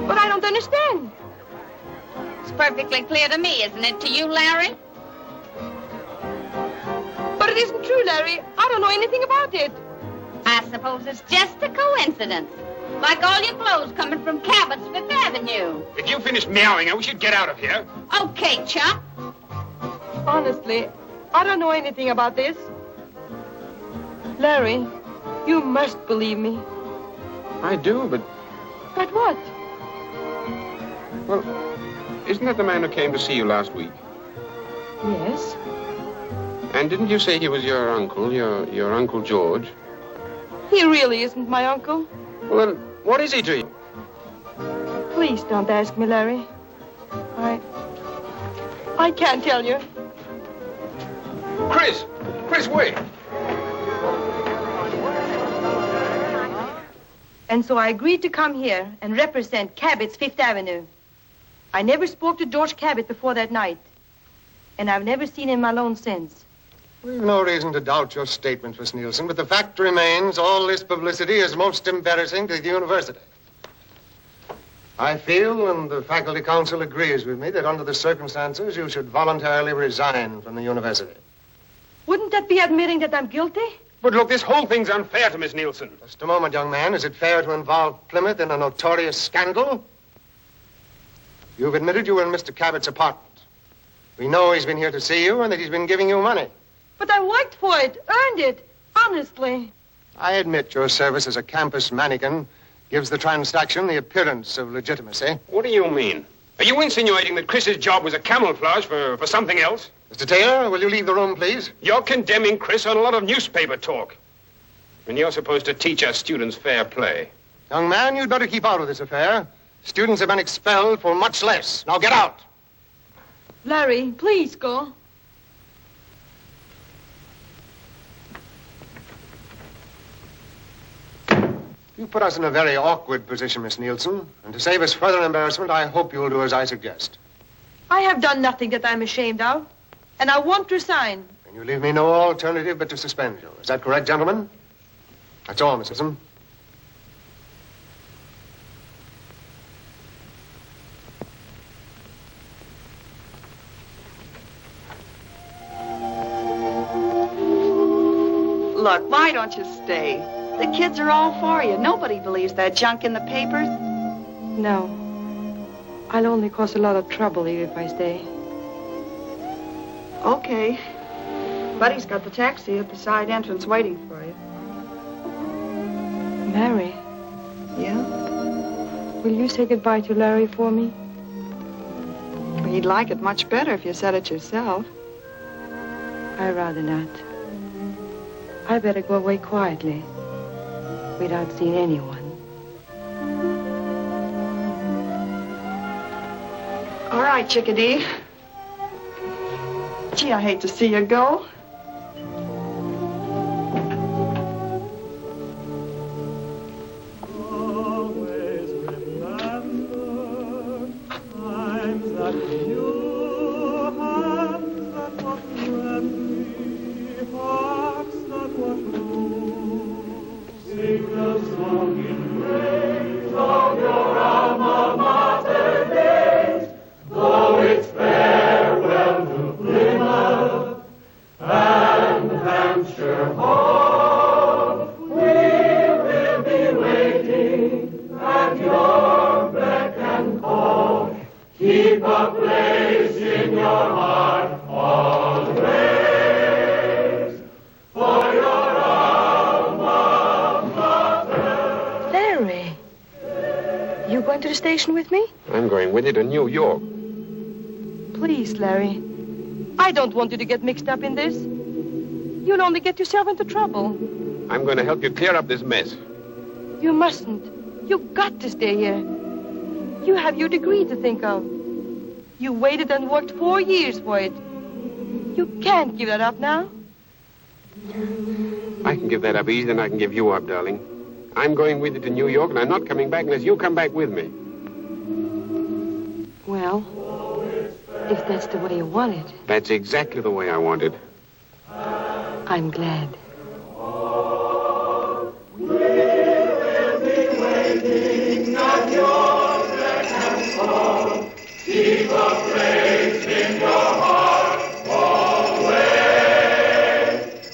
But I don't understand. It's perfectly clear to me, isn't it, to you, Larry? But it isn't true, Larry. I don't know anything about it. I suppose it's just a coincidence. Like all your clothes coming from Cabot's Fifth Avenue. If you finish meowing, I wish you'd get out of here. Okay, chump. Honestly, I don't know anything about this. Larry, you must believe me. I do, but... But what? Well, isn't that the man who came to see you last week? Yes. And didn't you say he was your uncle, your Uncle George? He really isn't my uncle. Well, then, what is he to you? Please don't ask me, Larry. I can't tell you. Chris, wait. And so I agreed to come here and represent Cabot's Fifth Avenue. I never spoke to George Cabot before that night. And I've never seen him alone since. We've no reason to doubt your statement, Miss Nielsen, but the fact remains all this publicity is most embarrassing to the university. I feel, and the faculty council agrees with me, that under the circumstances, you should voluntarily resign from the university. Wouldn't that be admitting that I'm guilty? But look, this whole thing's unfair to Miss Nielsen. Just a moment, young man. Is it fair to involve Plymouth in a notorious scandal? You've admitted you were in Mr. Cabot's apartment. We know he's been here to see you and that he's been giving you money. But I worked for it, earned it, honestly. I admit your service as a campus mannequin gives the transaction the appearance of legitimacy. What do you mean? Are you insinuating that Chris's job was a camouflage for something else? Mr. Taylor, will you leave the room, please? You're condemning Chris on a lot of newspaper talk. And you're supposed to teach our students fair play. Young man, you'd better keep out of this affair. Students have been expelled for much less. Now get out. Larry, please go. You put us in a very awkward position, Miss Nielsen. And to save us further embarrassment, I hope you'll do as I suggest. I have done nothing that I'm ashamed of. And I won't resign. And you leave me no alternative but to suspend you. Is that correct, gentlemen? That's all, Miss Nielsen. Look, why don't you stay? The kids are all for you. Nobody believes that junk in the papers. No. I'll only cause a lot of trouble here if I stay. Okay. Buddy's got the taxi at the side entrance waiting for you. Mary. Yeah? Will you say goodbye to Larry for me? Well, he'd like it much better if you said it yourself. I'd rather not. I better go away quietly, without seeing anyone. All right, chickadee. Gee, I hate to see you go. With me? I'm going with you to New York. Please, Larry. I don't want you to get mixed up in this. You'll only get yourself into trouble. I'm going to help you clear up this mess. You mustn't. You've got to stay here. You have your degree to think of. You waited and worked 4 years for it. You can't give that up now. I can give that up easier than I can give you up, darling. I'm going with you to New York, and I'm not coming back unless you come back with me. Well, if that's the way you want it. That's exactly the way I want it. I'm glad. We will be waiting at your beck and call. Keep a place in your heart always.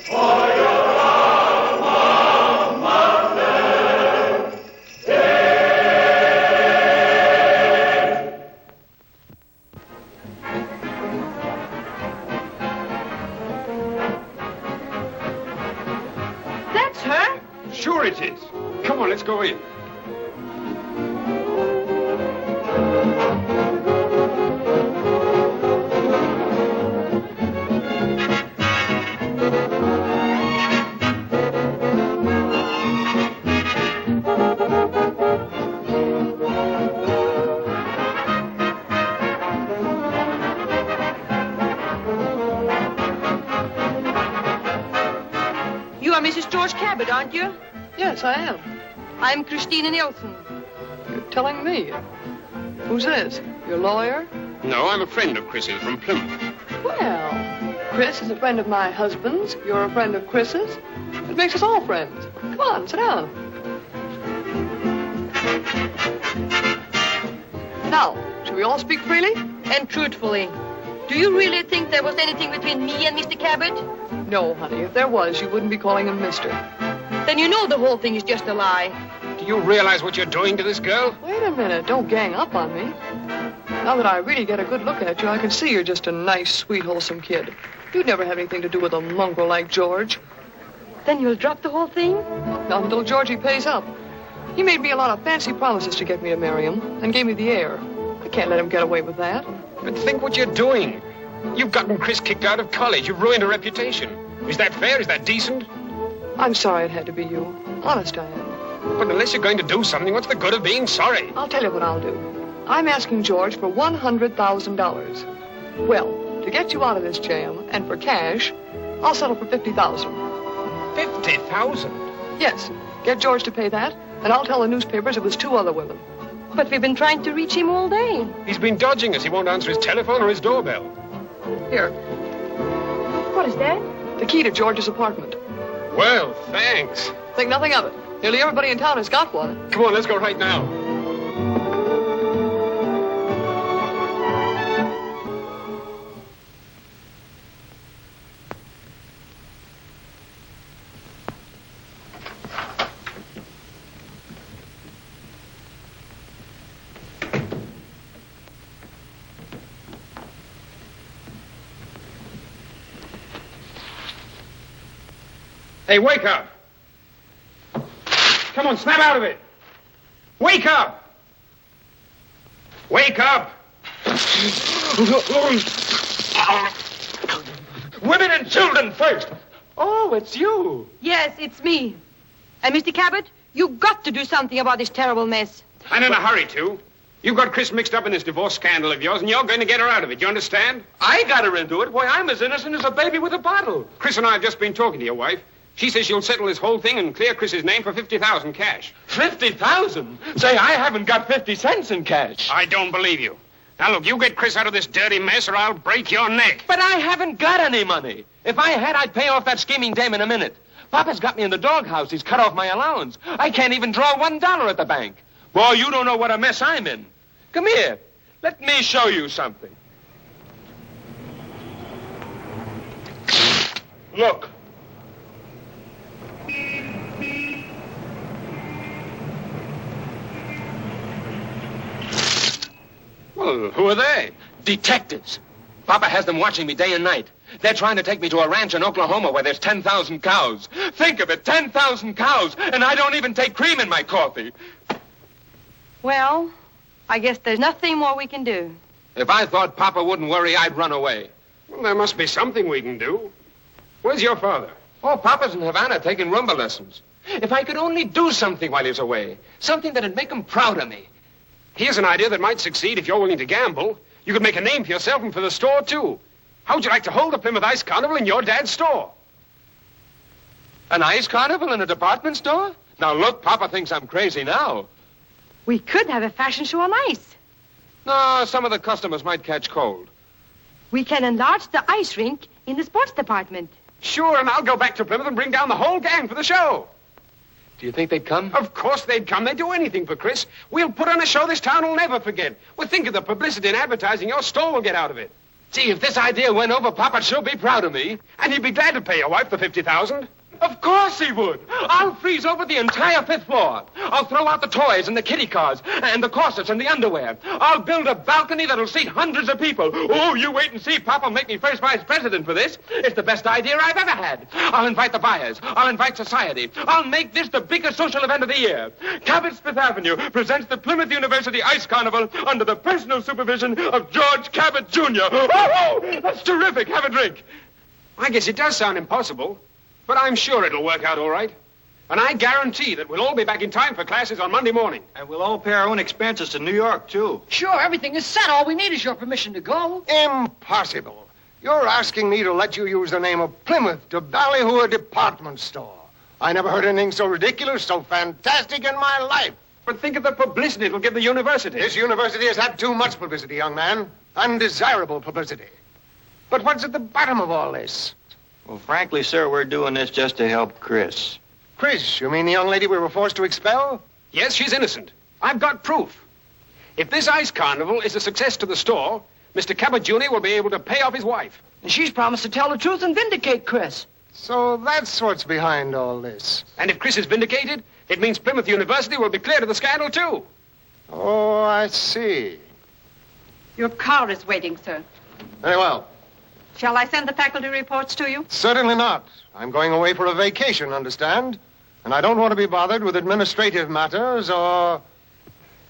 For your alma mater. Mrs. George Cabot, aren't you? Yes, I am. I'm Christina Nielsen. You're telling me. Who's this? Your lawyer? No, I'm a friend of Chris's from Plymouth. Well, Chris is a friend of my husband's. You're a friend of Chris's. It makes us all friends. Come on, sit down. Now, should we all speak freely? And truthfully. Do you really think there was anything between me and Mr. Cabot? No, honey. If there was, you wouldn't be calling him mister. Then you know the whole thing is just a lie. Do you realize what you're doing to this girl? Wait a minute. Don't gang up on me. Now that I really get a good look at you, I can see you're just a nice, sweet, wholesome kid. You'd never have anything to do with a mongrel like George. Then you'll drop the whole thing? Not until Georgie pays up. He made me a lot of fancy promises to get me to marry him, and gave me the heir. I can't let him get away with that. But think what you're doing. You've gotten Chris kicked out of college. You've ruined her reputation. Is that fair? Is that decent? I'm sorry it had to be you. Honest, I am. But unless you're going to do something, what's the good of being sorry? I'll tell you what I'll do. I'm asking George for $100,000. Well, to get you out of this jam, and for cash, I'll settle for $50,000. $50,000? Yes. Get George to pay that, and I'll tell the newspapers it was 2 other women. But we've been trying to reach him all day. He's been dodging us. He won't answer his telephone or his doorbell. Here. What is that? The key to George's apartment. Well, thanks. Think nothing of it. Nearly everybody in town has got one. Come on, let's go right now. Hey, wake up! Come on, snap out of it! Wake up! Wake up! Women and children first! Oh, it's you! Yes, it's me. And Mr. Cabot, you've got to do something about this terrible mess. I'm in a hurry, too. You've got Chris mixed up in this divorce scandal of yours, and you're going to get her out of it. You understand? I got her into it? Why, I'm as innocent as a baby with a bottle. Chris and I have just been talking to your wife. She says she'll settle this whole thing and clear Chris's name for $50,000 cash. 50,000? Say, I haven't got 50 cents in cash. I don't believe you. Now, look, you get Chris out of this dirty mess or I'll break your neck. But I haven't got any money. If I had, I'd pay off that scheming dame in a minute. Papa's got me in the doghouse. He's cut off my allowance. I can't even draw $1 at the bank. Boy, you don't know what a mess I'm in. Come here. Let me show you something. Look. Well, who are they? Detectives. Papa has them watching me day and night. They're trying to take me to a ranch in Oklahoma where there's 10,000 cows. Think of it, 10,000 cows, and I don't even take cream in my coffee. Well, I guess there's nothing more we can do. If I thought Papa wouldn't worry, I'd run away. Well, there must be something we can do. Where's your father? Oh, Papa's in Havana taking rumba lessons. If I could only do something while he's away, something that'd make him proud of me. Here's an idea that might succeed if you're willing to gamble. You could make a name for yourself and for the store, too. How would you like to hold the Plymouth Ice Carnival in your dad's store? An ice carnival in a department store? Now, look, Papa thinks I'm crazy now. We could have a fashion show on ice. No, some of the customers might catch cold. We can enlarge the ice rink in the sports department. Sure, and I'll go back to Plymouth and bring down the whole gang for the show. Do you think they'd come? Of course they'd come. They'd do anything for Chris. We'll put on a show this town will never forget. Well, think of the publicity and advertising your store will get out of it. Gee, if this idea went over, Papa'd sure be proud of me. And he'd be glad to pay your wife the $50,000. Of course he would. I'll freeze over the entire 5th floor. I'll throw out the toys and the kiddie cars and the corsets and the underwear. I'll build a balcony that'll seat hundreds of people. Oh, you wait and see. Papa'll make me first vice president for this. It's the best idea I've ever had. I'll invite the buyers. I'll invite society. I'll make this the biggest social event of the year. Cabot's Fifth Avenue presents the Plymouth University Ice Carnival under the personal supervision of George Cabot, Jr. Oh, that's terrific. Have a drink. I guess it does sound impossible. But I'm sure it'll work out all right. And I guarantee that we'll all be back in time for classes on Monday morning. And we'll all pay our own expenses to New York, too. Sure, everything is set. All we need is your permission to go. Impossible. You're asking me to let you use the name of Plymouth to ballyhoo a department store. I never heard anything so ridiculous, so fantastic in my life. But think of the publicity it'll give the university. This university has had too much publicity, young man. Undesirable publicity. But what's at the bottom of all this? Well, frankly, sir, we're doing this just to help Chris. Chris, you mean the young lady we were forced to expel? Yes, she's innocent. I've got proof. If this ice carnival is a success to the store, Mr. Cabot Jr. will be able to pay off his wife. And she's promised to tell the truth and vindicate Chris. So that's what's behind all this. And if Chris is vindicated, it means Plymouth University will be cleared of the scandal, too. Oh, I see. Your car is waiting, sir. Very well. Shall I send the faculty reports to you? Certainly not. I'm going away for a vacation, understand? And I don't want to be bothered with administrative matters or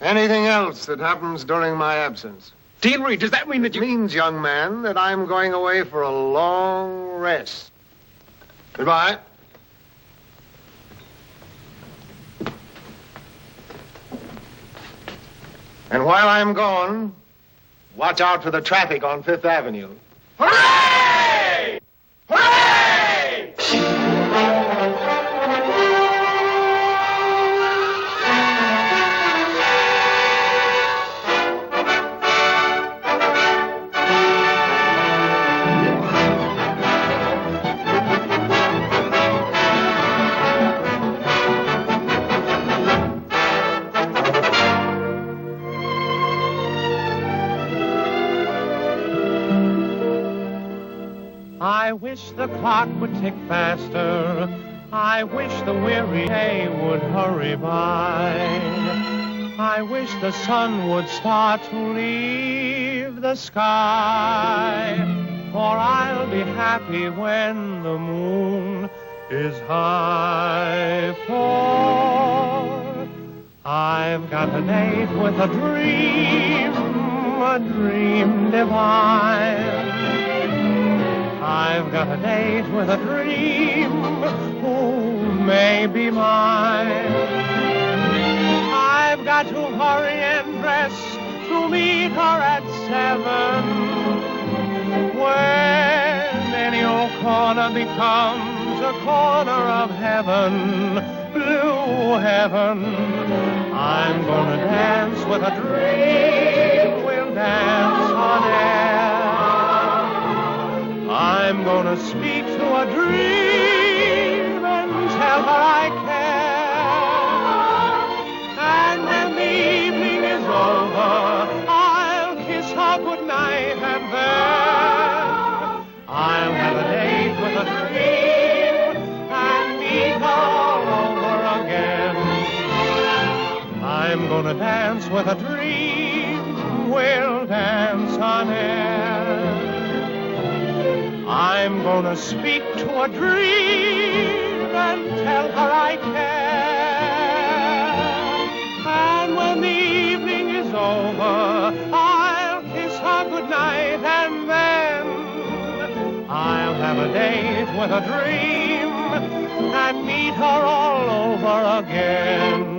anything else that happens during my absence. Deanery, does that mean that you... It means, young man, that I'm going away for a long rest. Goodbye. And while I'm gone, watch out for the traffic on Fifth Avenue. Hooray! Hooray! I wish the clock would tick faster. I wish the weary day would hurry by. I wish the sun would start to leave the sky. For I'll be happy when the moon is high. For I've got a date with a dream divine. I've got a date with a dream who may be mine. I've got to hurry and dress to meet her at 7. When any old corner becomes a corner of heaven, blue heaven, I'm gonna dance with a dream. We'll dance on air. I'm gonna speak to a dream and tell her I care. And when the evening is over, I'll kiss her goodnight, and then I'll have a date with a dream and meet her all over again. I'm gonna dance with a dream, we'll dance on air. I'm gonna speak to a dream and tell her I care. And when the evening is over, I'll kiss her goodnight, and then I'll have a date with a dream and meet her all over again.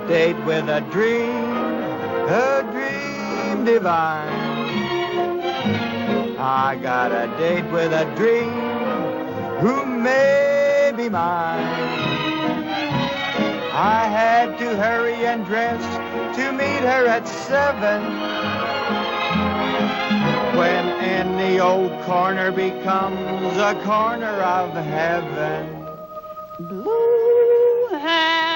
Date with a dream divine. I got a date with a dream who may be mine. I had to hurry and dress to meet her at 7. When any old corner becomes a corner of heaven. Blue hair.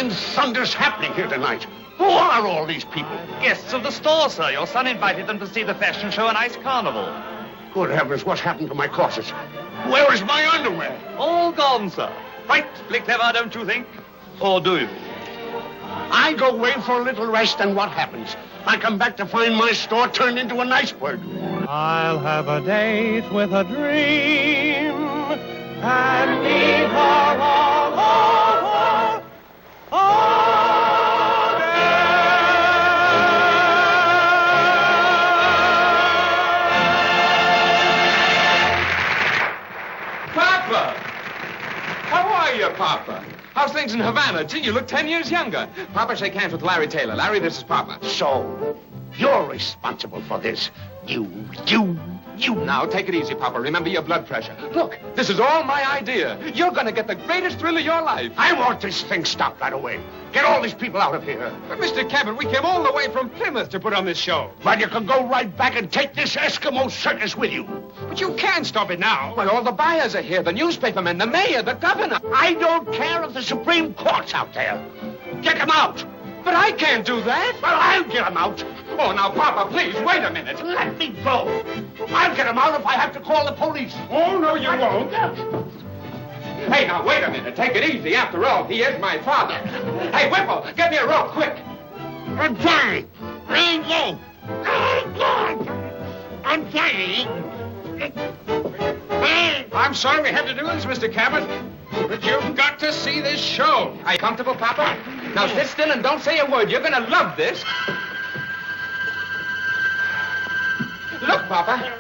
in thunder's happening here tonight? Who are all these people? Guests of the store, sir. Your son invited them to see the fashion show and ice carnival. Good heavens, what's happened to my corsets? Where is my underwear? All gone, sir. Frightfully clever, don't you think? Or do you? I go away for a little rest, and what happens? I come back to find my store turned into an iceberg. I'll have a date with a dream and meet her all over Papa! How are you, Papa? How's things in Havana? Gee, you look 10 years younger. Papa, shake hands with Larry Taylor. Larry, this is Papa. So, you're responsible for this. You. Now, take it easy, Papa. Remember your blood pressure. Look, this is all my idea. You're going to get the greatest thrill of your life. I want this thing stopped right away. Get all these people out of here. But, Mr. Cabot, we came all the way from Plymouth to put on this show. But you can go right back and take this Eskimo circus with you. But you can't stop it now. Why, all the buyers are here. The newspapermen, the mayor, the governor. I don't care if the Supreme Court's out there. Get them out. But I can't do that. Well, I'll get them out. Oh, now, Papa, please, wait a minute. Let me go. I'll get them out if I have to call the police. Oh, no, you won't. Hey, now, wait a minute. Take it easy. After all, he is my father. Hey, Whipple, get me a rope, quick. I'm sorry. I'm sorry. I'm sorry we had to do this, Mr. Cabot, but you've got to see this show. Are you comfortable, Papa? Now, sit still and don't say a word. You're going to love this. Look, Papa.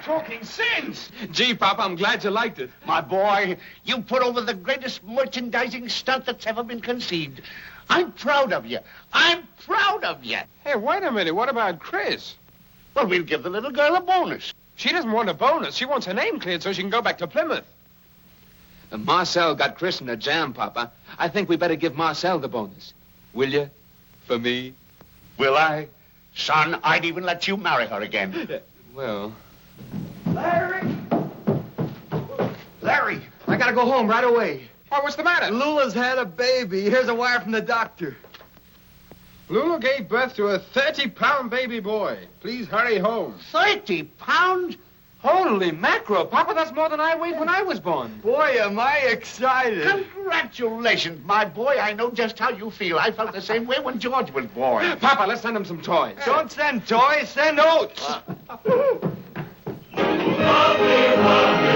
Talking sense. Gee, Papa, I'm glad you liked it. My boy, you put over the greatest merchandising stunt that's ever been conceived. I'm proud of you. I'm proud of you. Hey, wait a minute. What about Chris? Well, we'll give the little girl a bonus. She doesn't want a bonus. She wants her name cleared so she can go back to Plymouth. Marcel got Chris in a jam, Papa. I think we better give Marcel the bonus. Will you? For me? Will I? Son, I'd even let you marry her again. Well... Larry, I gotta go home right away. Oh, what's the matter? Lula's had a baby. Here's a wire from the doctor. Lula gave birth to a 30-pound baby boy. Please hurry home. 30 pounds? Holy mackerel, Papa, that's more than I weighed when I was born. Boy, am I excited. Congratulations, my boy. I know just how you feel. I felt the same way when George was born. Papa, let's send him some toys. Don't send toys, send oats. Lovely, lovely.